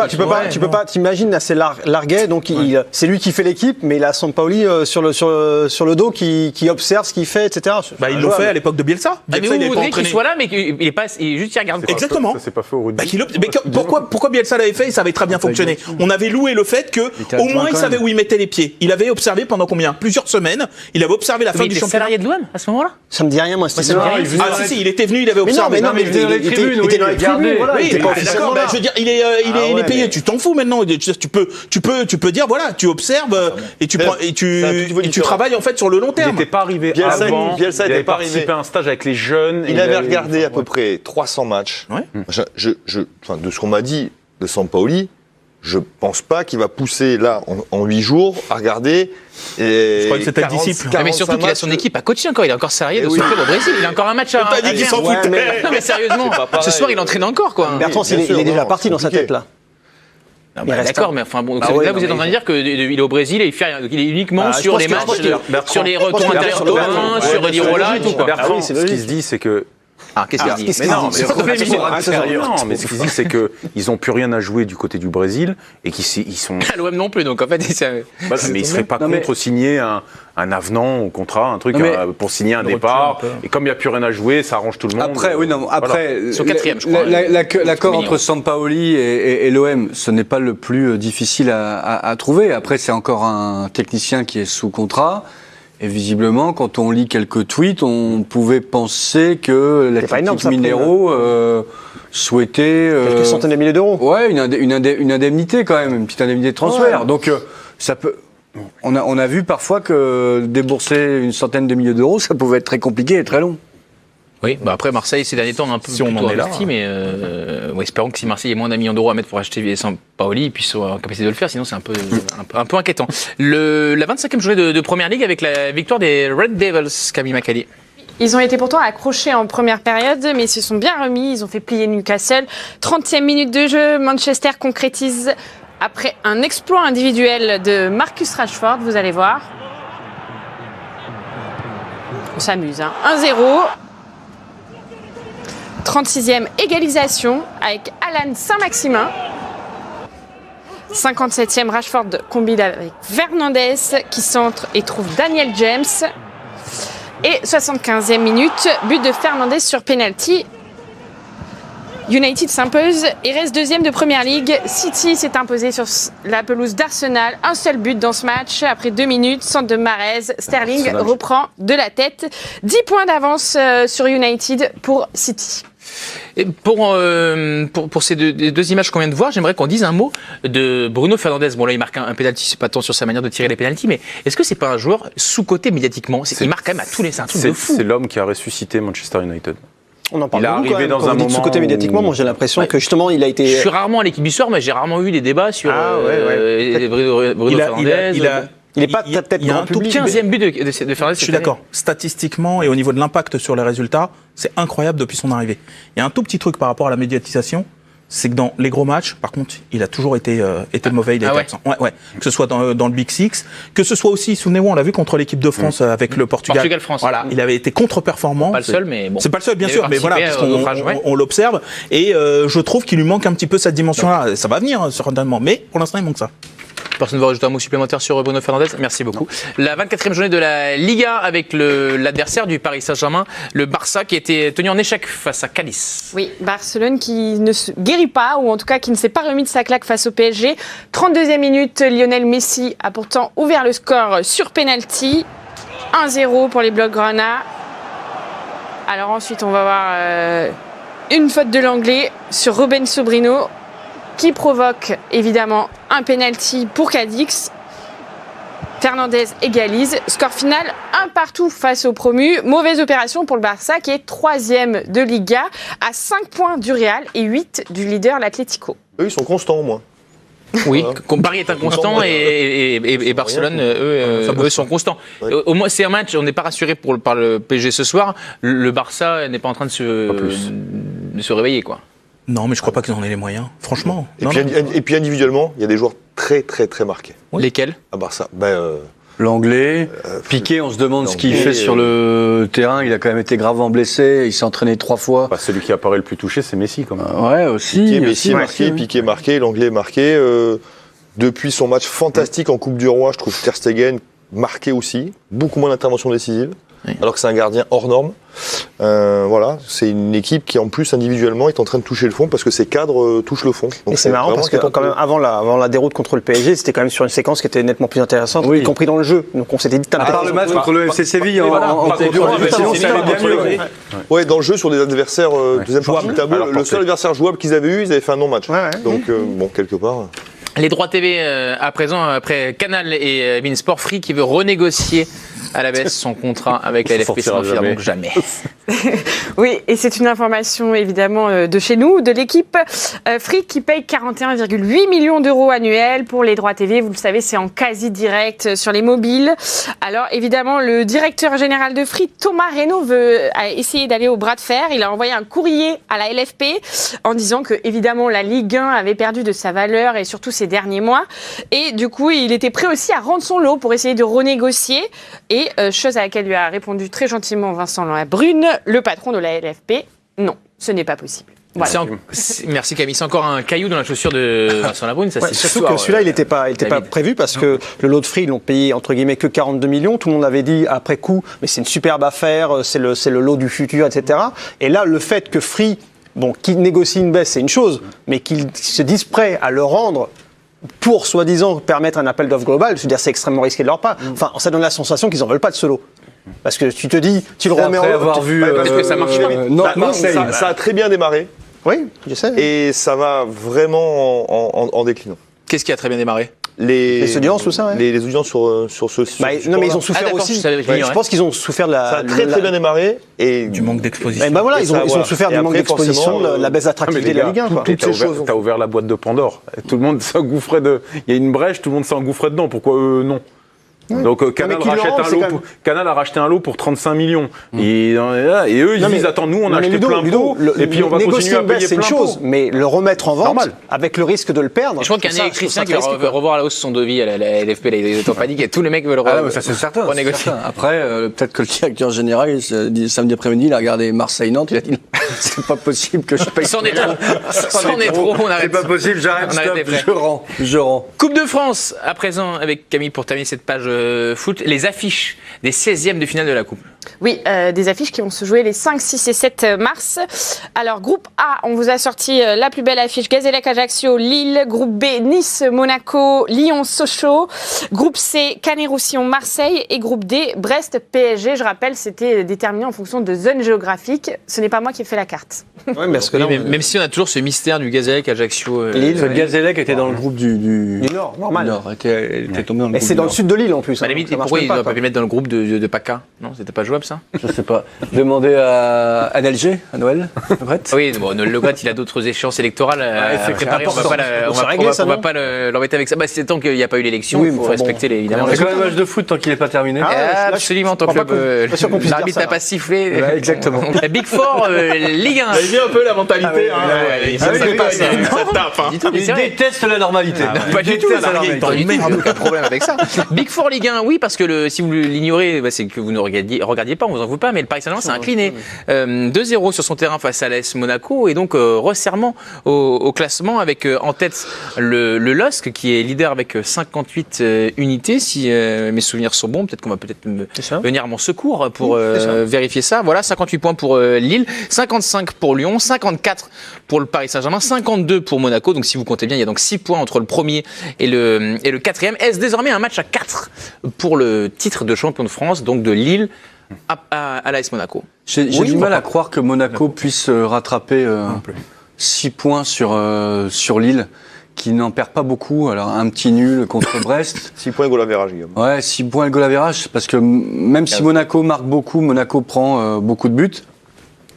tu peux pas t'imagines, là, c'est Larguet, donc c'est lui qui fait l'équipe, mais il a Sampaoli sur le dos qui observe ce qu'il fait, etc. Il le fait à l'époque de Bielsa. Mais vous voudriez qu'il soit là, mais il est pas, juste il regarde. Exactement. Ça, c'est pas fait au rugby. Mais pourquoi Bielsa l'avait fait? Ça avait très bien fonctionné. On avait loué le fait que, au moins, il savait où il mettait les pieds. Il avait observé pendant combien? Plusieurs semaines. Il avait observé la fin du championnat. Salarié de l'OM à ce moment-là? Ça me dit rien, moi. Il était venu, il avait observé. Non, mais il était dans les tribunes. D'accord, je veux dire, il est payé. Tu t'en fous maintenant. Tu peux dire, voilà, tu observes et tu travailles en fait sur le long terme. Il n'était pas arrivé avant. Bielsa n'était pas arrivé. Participé à un stage avec les jeunes. Il avait regardé à peu près 300 matchs. De ce qu'on m'a dit de Sampaoli, je pense pas qu'il va pousser là en 8 jours à regarder. Je crois que c'est un disciple. Mais surtout qu'il a son équipe à coacher encore. Il est encore salarié de son club au Brésil. Il a encore un match à faire. T'as dit qu'il s'en foutait. Non mais sérieusement, ce soir il entraîne encore quoi. Bertrand, il est déjà parti dans sa tête là. D'accord, mais enfin bon, là vous êtes en train de dire qu'il est au Brésil et il est uniquement sur les matchs, sur les retours intérieurs, sur Lirola et tout. Bertrand, ce qui se dit, c'est que Ah, qu'est-ce qu'il dit? Mais non, mais ce qu'il dit, c'est qu'ils n'ont plus rien à jouer du côté du Brésil et qu'ils sont. À l'OM non plus, donc en fait. Mais ils ne seraient pas contre signer un avenant au contrat, un truc pour signer un départ. Et comme il n'y a plus rien à jouer, ça arrange tout le monde. Après, ils sont quatrième, je crois. L'accord entre Sampaoli et l'OM, ce n'est pas le plus difficile à trouver. Après, c'est encore un technicien qui est sous contrat. Et visiblement, quand on lit quelques tweets, on pouvait penser que l'Atlético Mineiro souhaitait... quelques centaines de milliers d'euros. Ouais, une indemnité quand même, une petite indemnité de transfert. Ouais. Donc, ça peut... On a vu parfois que débourser une centaine de milliers d'euros, ça pouvait être très compliqué et très long. Oui, bah après Marseille ces derniers temps un peu si on en est là, mais espérons que si Marseille ait moins d'1 million d'euros à mettre pour acheter Sampaoli, ils puissent avoir la capacité de le faire, sinon c'est un peu inquiétant. La 25e journée de Première Ligue avec la victoire des Red Devils, Camille Macali. Ils ont été pourtant accrochés en première période, mais ils se sont bien remis, ils ont fait plier Newcastle. 30e minute de jeu, Manchester concrétise après un exploit individuel de Marcus Rashford, vous allez voir. On s'amuse, hein. 1-0. 36e égalisation avec Alan Saint-Maximin. 57e, Rashford combine avec Fernandez qui centre et trouve Daniel James. Et 75e minute, but de Fernandez sur penalty. United s'impose et reste deuxième de Première Ligue. City s'est imposé sur la pelouse d'Arsenal. Un seul but dans ce match. Après 2 minutes, centre de Mahrez. Sterling reprend de la tête. 10 points d'avance sur United pour City. Et pour ces deux images qu'on vient de voir, j'aimerais qu'on dise un mot de Bruno Fernandes. Bon là, il marque un pénalty, c'est pas tant sur sa manière de tirer les pénaltys, mais est-ce que c'est pas un joueur sous-coté médiatiquement? Il marque quand même à tous les... C'est un truc de fou. C'est l'homme qui a ressuscité Manchester United. On en parle il est beaucoup, arrivé dans un moment sous-côté médiatiquement, moi j'ai l'impression que justement il a été... Je suis rarement à l'équipe du soir, mais j'ai rarement eu des débats sur Bruno Fernandes. Il n'est pas peut-être grand public. 15e but de Fernandes. Je suis d'accord. Statistiquement et au niveau de l'impact sur les résultats, c'est incroyable depuis son arrivée. Il y a un tout petit truc par rapport à la médiatisation, c'est que dans les gros matchs, par contre, il a toujours été mauvais, il a été absent. Ouais. Que ce soit dans le Big Six, que ce soit aussi, souvenez-vous, on l'a vu contre l'équipe de France avec le Portugal. Portugal-France. Voilà, il avait été contre-performant. Pas le seul, mais bon. C'est pas le seul, bien sûr, mais voilà, parce on l'observe. Et je trouve qu'il lui manque un petit peu cette dimension-là. Ça va venir, certainement, mais pour l'instant, il manque ça. Personne ne veut rajouter un mot supplémentaire sur Bruno Fernandes? Merci beaucoup. La 24e journée de la Liga avec l'adversaire du Paris Saint-Germain, le Barça, qui a été tenu en échec face à Cadiz. Oui, Barcelone qui ne se guérit pas, ou en tout cas qui ne s'est pas remis de sa claque face au PSG. 32e minute, Lionel Messi a pourtant ouvert le score sur penalty. 1-0 pour les Blaugrana. Alors ensuite, on va voir une faute de l'anglais sur Ruben Sobrino, qui provoque évidemment un penalty pour Cadix. Fernandez égalise. Score final, 1-1 face au promu. Mauvaise opération pour le Barça qui est 3e de Liga, à 5 points du Real et 8 du leader l'Atlético. Eux, ils sont constants au moins. Oui, Paris est inconstant et Barcelone, eux sont constants. Oui. Au moins, c'est un match, on n'est pas rassuré par le PSG ce soir. Le Barça n'est pas en train de se réveiller, quoi. Non, mais je crois pas qu'ils en aient les moyens, franchement. Et puis individuellement, il y a des joueurs très marqués. Oui. Lesquels? À Barça. L'anglais, Piqué, on se demande ce qu'il fait sur le terrain. Il a quand même été gravement blessé. Il s'est entraîné 3 fois. Celui qui apparaît le plus touché, c'est Messi, quand même. Ouais, aussi. Piqué marqué, l'anglais marqué. Depuis son match fantastique en Coupe du Roi, je trouve Ter Stegen marqué aussi. Beaucoup moins d'interventions décisives. Oui. Alors que c'est un gardien hors norme. Voilà, c'est une équipe qui en plus individuellement est en train de toucher le fond parce que ses cadres touchent le fond. Donc c'est marrant parce que quand même avant la déroute contre le PSG, c'était quand même sur une séquence qui était nettement plus intéressante, y compris dans le jeu. Donc on s'était dit à part le match contre le FC Séville Ouais, dans le jeu sur des adversaires deuxième partie du tableau, le seul adversaire jouable qu'ils avaient eu, ils avaient fait un non-match. Donc bon, quelque part. Les droits TV à présent, après Canal et Beansport, Free qui veut renégocier à la baisse son contrat avec la LFP, ça n'en finira donc jamais. Oui, et c'est une information évidemment de chez nous, de l'équipe. Free qui paye 41,8 millions d'euros annuels pour les droits TV. Vous le savez, c'est en quasi direct sur les mobiles. Alors évidemment, le directeur général de Free, Thomas Reynaud, a essayé d'aller au bras de fer. Il a envoyé un courrier à la LFP en disant que évidemment la Ligue 1 avait perdu de sa valeur et surtout ces derniers mois. Et du coup, il était prêt aussi à rendre son lot pour essayer de renégocier. Et chose à laquelle lui a répondu très gentiment Vincent Labrune, le patron de la LFP. Non, ce n'est pas possible. Voilà. Merci Camille. C'est encore un caillou dans la chaussure de Vincent Labrune. Ça, Ouais, c'est surtout que celui-là, il n'était pas prévu parce que le lot de Free, ils l'ont payé entre guillemets que 42 millions. Tout le monde avait dit après coup, mais c'est une superbe affaire, c'est le lot du futur, etc. Et là, le fait que Free, qu'il négocie une baisse, c'est une chose, mais qu'ils se disent prêts à le rendre pour soi-disant permettre un appel d'offres global, je veux dire, c'est extrêmement risqué de leur part. Enfin, ça donne la sensation qu'ils n'en veulent pas de ce lot. Parce que tu te dis, tu le remets en avoir vu. Est-ce que ça marche pas? Non, ça a très bien démarré. Oui, je sais. Et ça va vraiment en déclinant. Qu'est-ce qui a très bien démarré? Les audiences, tout ça, ouais. Les audiences sur ce non, mais ils ont souffert aussi. Je pense qu'ils ont souffert de la. Ça a très bien démarré et du manque d'exposition. Voilà, ils ont souffert du manque d'exposition, de la baisse d'attractivité de la Ligue 1. T'as ouvert la boîte de Pandore. Tout le monde s'engouffrait de. Il y a une brèche, tout le monde s'engouffrait dedans. Pourquoi eux non? Donc Canal a racheté un lot pour 35 millions. Et eux, ils disent attends, nous on a acheté plein pot, et puis on va continuer à payer plein pot. C'est une chose, mais le remettre en vente, avec le risque de le perdre. Je pense qu'il y a un électricien qui va revoir à la hausse son devis à la LFP. Là, ils sont en panique et tous les mecs veulent ça c'est certain. Après, peut-être que le directeur général, samedi après-midi, il a regardé Marseille-Nantes, il a dit non, c'est pas possible que je paye. C'en est trop, on arrête. C'est pas possible, j'arrête, stop, je rends. Coupe de France, à présent, avec Camille, pour terminer cette page foot, les affiches des 16e de finale de la Coupe. Oui, des affiches qui vont se jouer les 5, 6 et 7 mars. Alors, groupe A, on vous a sorti la plus belle affiche, Gazélec-Ajaccio, Lille. Groupe B, Nice, Monaco, Lyon, Sochaux. Groupe C, Canet-Roussillon, Marseille. Et groupe D, Brest, PSG. Je rappelle, c'était déterminé en fonction de zones géographiques. Ce n'est pas moi qui ai fait la carte. Ouais, parce que même si on a toujours ce mystère du Gazélec-Ajaccio. Lille, le Gazélec était dans le groupe du Nord, normal. Du Nord, était tombé dans le groupe. Et c'est dans le sud de Lille en plus. À la limite, pourquoi ils n'ont pas pu mettre dans le groupe de PACA? Non, c'était pas jouable ça? Je sais pas. Demandez à Alger, à Noël, Oui, Le Gret, il a d'autres échéances électorales à préparer. On va pas l'embêter avec ça. C'est tant qu'il n'y a pas eu l'élection, il faut respecter évidemment. C'est quand même un match de foot tant qu'il n'est pas terminé. Absolument, tant que l'arbitre n'a pas sifflé. Exactement. Big Four, Ligue 1. Il y a un peu la mentalité. Il déteste la normalité. Pas du tout, aucun problème avec ça. Big Four Ligue 1, oui, parce que si vous l'ignorez, c'est que vous ne regardiez pas, on vous en veut pas, mais le Paris Saint-Germain s'est incliné 2-0 sur son terrain face à l'AS Monaco et donc resserrement au classement avec en tête le LOSC qui est leader avec 58 unités, si mes souvenirs sont bons, peut-être qu'on va venir à mon secours pour vérifier ça. Voilà, 58 points pour Lille, 55 pour Lyon, 54 pour le Paris Saint-Germain, 52 pour Monaco. Donc si vous comptez bien, il y a donc 6 points entre le premier et le quatrième. Est-ce désormais un match à 4 pour le titre de champion de France, donc de Lille à l'AS Monaco? J'ai du mal à croire que Monaco puisse rattraper 6 points sur Lille, qui n'en perd pas beaucoup. Alors un petit nul contre Brest. 6 points goal average, Guillaume. Ouais, 6 points goal average, parce que même si Monaco marque beaucoup, Monaco prend beaucoup de buts.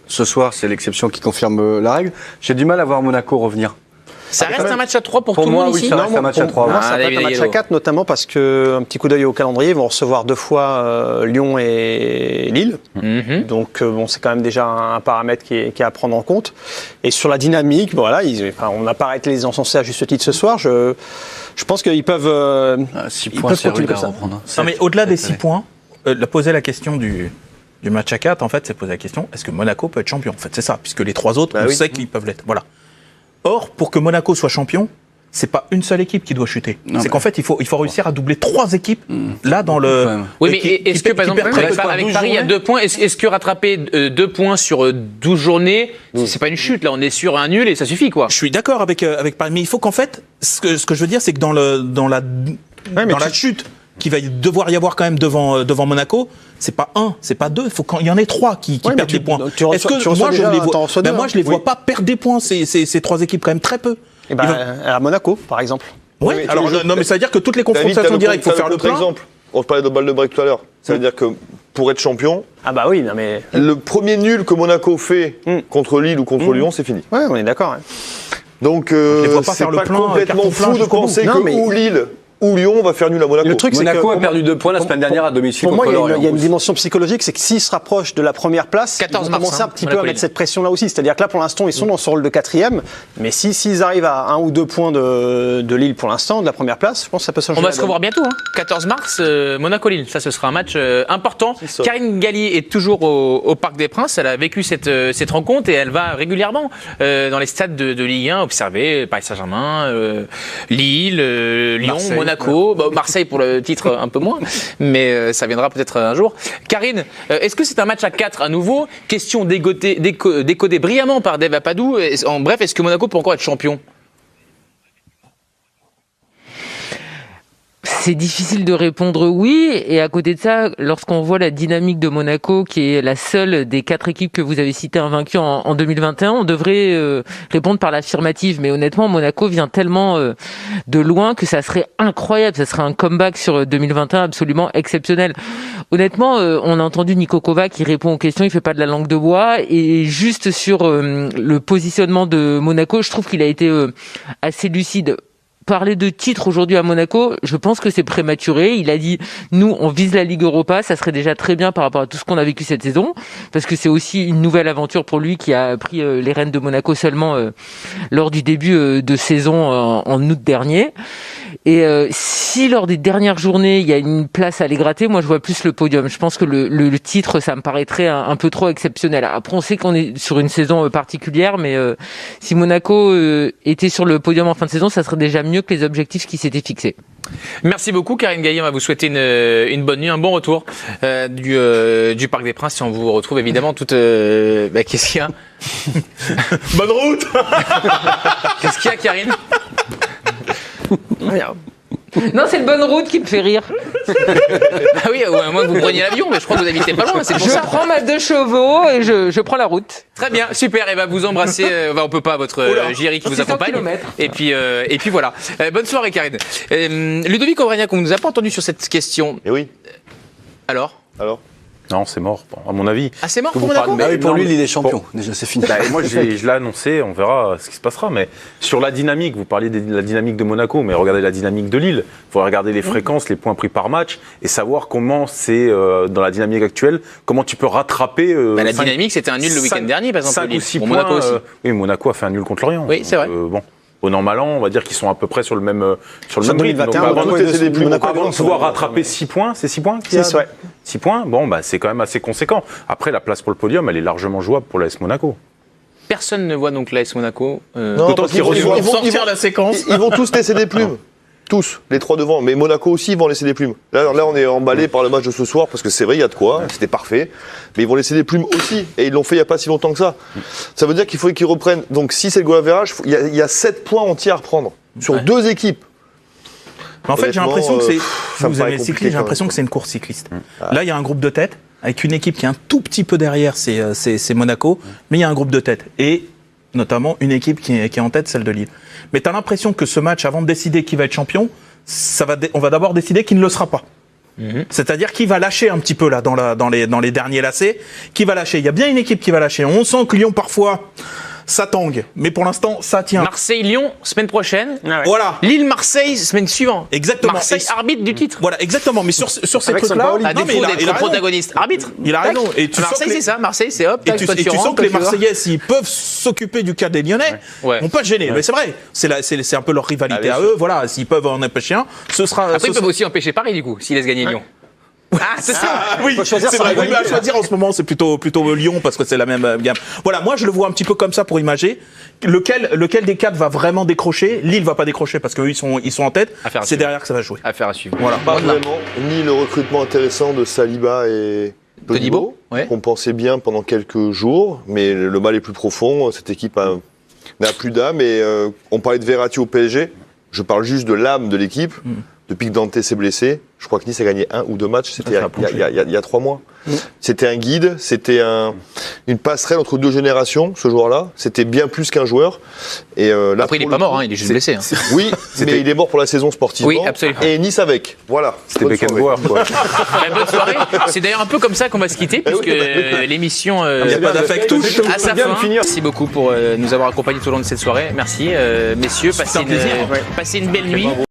Ce soir, c'est l'exception qui confirme la règle. J'ai du mal à voir Monaco revenir. Ça reste un match à 3 pour tout le monde ici? Ça reste un match à 3. Moi, ça va être un match à 4, notamment parce que, un petit coup d'œil au calendrier, ils vont recevoir 2 fois Lyon et Lille. Donc, c'est quand même déjà un paramètre qui est à prendre en compte. Et sur la dynamique, on n'a pas arrêté les encenser à juste titre ce soir. Je pense qu'ils peuvent. 6 points, c'est rude à reprendre. Non, mais au-delà des 6 points, poser la question du match à 4, en fait, c'est poser la question, est-ce que Monaco peut être champion? En fait, c'est ça, puisque les 3 autres, on sait qu'ils peuvent l'être. Voilà. Or, pour que Monaco soit champion, c'est pas une seule équipe qui doit chuter. C'est qu'en fait, il faut réussir à doubler 3 équipes là dans le. Oui, mais est-ce que par exemple avec Paris il y a 2 points, est-ce que rattraper 2 points sur 12 journées, c'est pas une chute? Là, on est sur un nul et ça suffit quoi. Je suis d'accord avec Paris, mais il faut qu'en fait, ce que je veux dire, c'est que dans la chute qu'il va devoir y avoir quand même devant Monaco, c'est pas 1, c'est pas 2, il faut qu'il y en ait 3 qui perdent des points. Est-ce que moi je les vois pas perdre des points ces 3 équipes quand même très peu. À Monaco par exemple. Oui, alors mais ça veut dire que toutes les confrontations directes, il faut faire le plein. Exemple. On parlait de balle de break tout à l'heure. Ça veut dire que pour être champion, le premier nul que Monaco fait contre Lille ou contre Lyon, c'est fini. Ouais, on est d'accord. Donc c'est pas complètement fou de penser que ou Lille ou Lyon va faire nul à Monaco. Le truc, c'est Monaco que, a perdu 2 points la semaine dernière à domicile pour moi, contre Lorient. il y a une dimension psychologique, c'est que s'ils se rapprochent de la première place, 14 ils vont mars, commencer un hein, petit peu Monaco à mettre Lille. cette pression-là aussi. C'est-à-dire que là, pour l'instant, ils sont dans ce rôle de 4e, mais s'ils arrivent à 1 ou 2 points de Lille pour l'instant, de la première place, je pense que ça peut changer. On va se revoir bientôt, hein. 14 mars, Monaco-Lille. Ça, ce sera un match important. Karine Galli est toujours au Parc des Princes. Elle a vécu cette rencontre et elle va régulièrement dans les stades de Ligue 1 observer Paris Saint-Germain, Lille, Lyon, Marseille. Monaco, Marseille pour le titre un peu moins, mais ça viendra peut-être un jour. Karine, est-ce que c'est un match à 4 à nouveau? Question décodée brillamment par Dave Apadou. En bref, est-ce que Monaco peut encore être champion? C'est difficile de répondre oui, et à côté de ça, lorsqu'on voit la dynamique de Monaco, qui est la seule des 4 équipes que vous avez citées invaincues en 2021, on devrait répondre par l'affirmative. Mais honnêtement, Monaco vient tellement de loin que ça serait incroyable, ça serait un comeback sur 2021 absolument exceptionnel. Honnêtement, on a entendu Niko Kovac qui répond aux questions, il fait pas de la langue de bois, et juste sur le positionnement de Monaco, je trouve qu'il a été assez lucide. Parler de titre aujourd'hui à Monaco, je pense que c'est prématuré. Il a dit, nous, on vise la Ligue Europa, ça serait déjà très bien par rapport à tout ce qu'on a vécu cette saison, parce que c'est aussi une nouvelle aventure pour lui qui a pris les rênes de Monaco seulement lors du début de saison en août dernier. Et si lors des dernières journées, il y a une place à les gratter, moi je vois plus le podium. Je pense que le titre, ça me paraîtrait un peu trop exceptionnel. Après, on sait qu'on est sur une saison particulière, mais si Monaco était sur le podium en fin de saison, ça serait déjà mieux que les objectifs qui s'étaient fixés. Merci beaucoup Karine Gaillet, on va vous souhaiter une bonne nuit, un bon retour du Parc des Princes, et on vous retrouve évidemment toute... qu'est-ce qu'il y a? Bonne route. Qu'est-ce qu'il y a, Karine? Non, c'est le bonne route qui me fait rire. Ah oui, à moins que vous preniez l'avion, mais je crois que vous habitez pas loin, c'est pour Je ça. prends ma 2 chevaux et je prends la route. Très bien, super, et va vous embrasser, on peut pas, votre Géry qui vous 600 accompagne. kilomètres. Et puis voilà. Bonne soirée Karine. Ludovic Aurélien, on ne nous a pas entendu sur cette question. Et oui. Alors Non, c'est mort, à mon avis. Ah, c'est mort Que pour vous Monaco? parlez- Bah oui, pour lui, Non, il est champion. Déjà, c'est fini. Moi, je l'ai annoncé, on verra ce qui se passera. Mais sur la dynamique, vous parliez de la dynamique de Monaco, mais regardez la dynamique de Lille. Il faut regarder les fréquences, les points pris par match, et savoir comment c'est, dans la dynamique actuelle, comment tu peux rattraper... La dynamique, c'était un nul le week-end dernier, par exemple, 5 Lille. ou 6 Pour points. Monaco aussi. Oui, Monaco a fait un nul contre Lorient. Oui, c'est vrai. Bon, au an mal an, on va dire qu'ils sont à peu près sur le même Sur rythme. 2021, Donc, Monaco était des plus avant Monaco de pouvoir rattraper 6 points, c'est 6 points 6, ouais. 6 points, bon, c'est quand même assez conséquent. Après, la place pour le podium, elle est largement jouable pour l'AS Monaco. Personne ne voit donc l'AS Monaco. Non, parce qu'ils vont sortir la séquence. Ils vont tous laisser des plumes. Tous, les 3 devant. Mais Monaco aussi, ils vont laisser des plumes. Là, on est emballé par le match de ce soir, parce que c'est vrai, il y a de quoi, c'était parfait. Mais ils vont laisser des plumes aussi. Et ils l'ont fait il n'y a pas si longtemps que ça. Ça veut dire qu'il faut qu'ils reprennent. Donc, si c'est le goal average, il y a 7 points entiers à reprendre. Sur 2 équipes. En fait, j'ai l'impression que c'est. ça me Vous paraît avez le compliqué, cyclisme, j'ai l'impression que c'est une course cycliste. Là, il y a un groupe de tête, avec une équipe qui est un tout petit peu derrière, c'est Monaco, mais il y a un groupe de tête. Et notamment une équipe qui est en tête, celle de Lille. Mais tu as l'impression que ce match, avant de décider qui va être champion, on va d'abord décider qui ne le sera pas. C'est-à-dire qui va lâcher un petit peu là dans les derniers lacets, qui va lâcher. Il y a bien une équipe qui va lâcher. On sent que Lyon parfois ça tangue, mais pour l'instant ça tient. Marseille-Lyon, semaine prochaine. Voilà. Lille-Marseille, semaine suivante. Exactement. Marseille, arbitre du titre. Voilà, exactement. Mais sur ces Avec trucs-là, à défaut d'être protagoniste, arbitre. Il a raison. Et tu Marseille, c'est ça. Marseille, c'est hop. Et tu sens que les Marseillais, s'ils peuvent s'occuper du cas des Lyonnais, vont pas te gêner. Mais c'est vrai, c'est un peu leur rivalité à eux. Voilà, s'ils peuvent en empêcher un, ce sera. Après, ils peuvent aussi empêcher Paris, du coup, s'ils laissent gagner Lyon. Ah, c'est ça. Oui, c'est vrai. Oui, mais à choisir en ce moment, c'est plutôt Lyon parce que c'est la même gamme. Voilà, moi je le vois un petit peu comme ça pour imager. Lequel des quatre va vraiment décrocher? Lille va pas décrocher parce qu'eux ils sont en tête. C'est derrière que ça va jouer. Affaire à suivre. Voilà. Pas vraiment, ni le recrutement intéressant de Saliba et Todibo, qu'on pensait bien pendant quelques jours, mais le mal est plus profond. Cette équipe n'a plus d'âme. Et on parlait de Verratti au PSG. Je parle juste de l'âme de l'équipe. Depuis que Dante s'est blessé, je crois que Nice a gagné 1 ou 2 matchs. C'était il y a 3 mois. C'était un guide, c'était une passerelle entre 2 générations, ce joueur-là. C'était bien plus qu'un joueur. Et là, après, il n'est pas mort, il est juste blessé. Oui, mais il est mort pour la saison sportivement. Oui, absolument. Et Nice avec. Voilà. C'était Beckenbauer, quoi. Bonne soirée. C'est d'ailleurs un peu comme ça qu'on va se quitter, puisque l'émission touche à sa fin. Merci beaucoup pour nous avoir accompagnés tout au long de cette soirée. Merci, messieurs. Passez une belle nuit.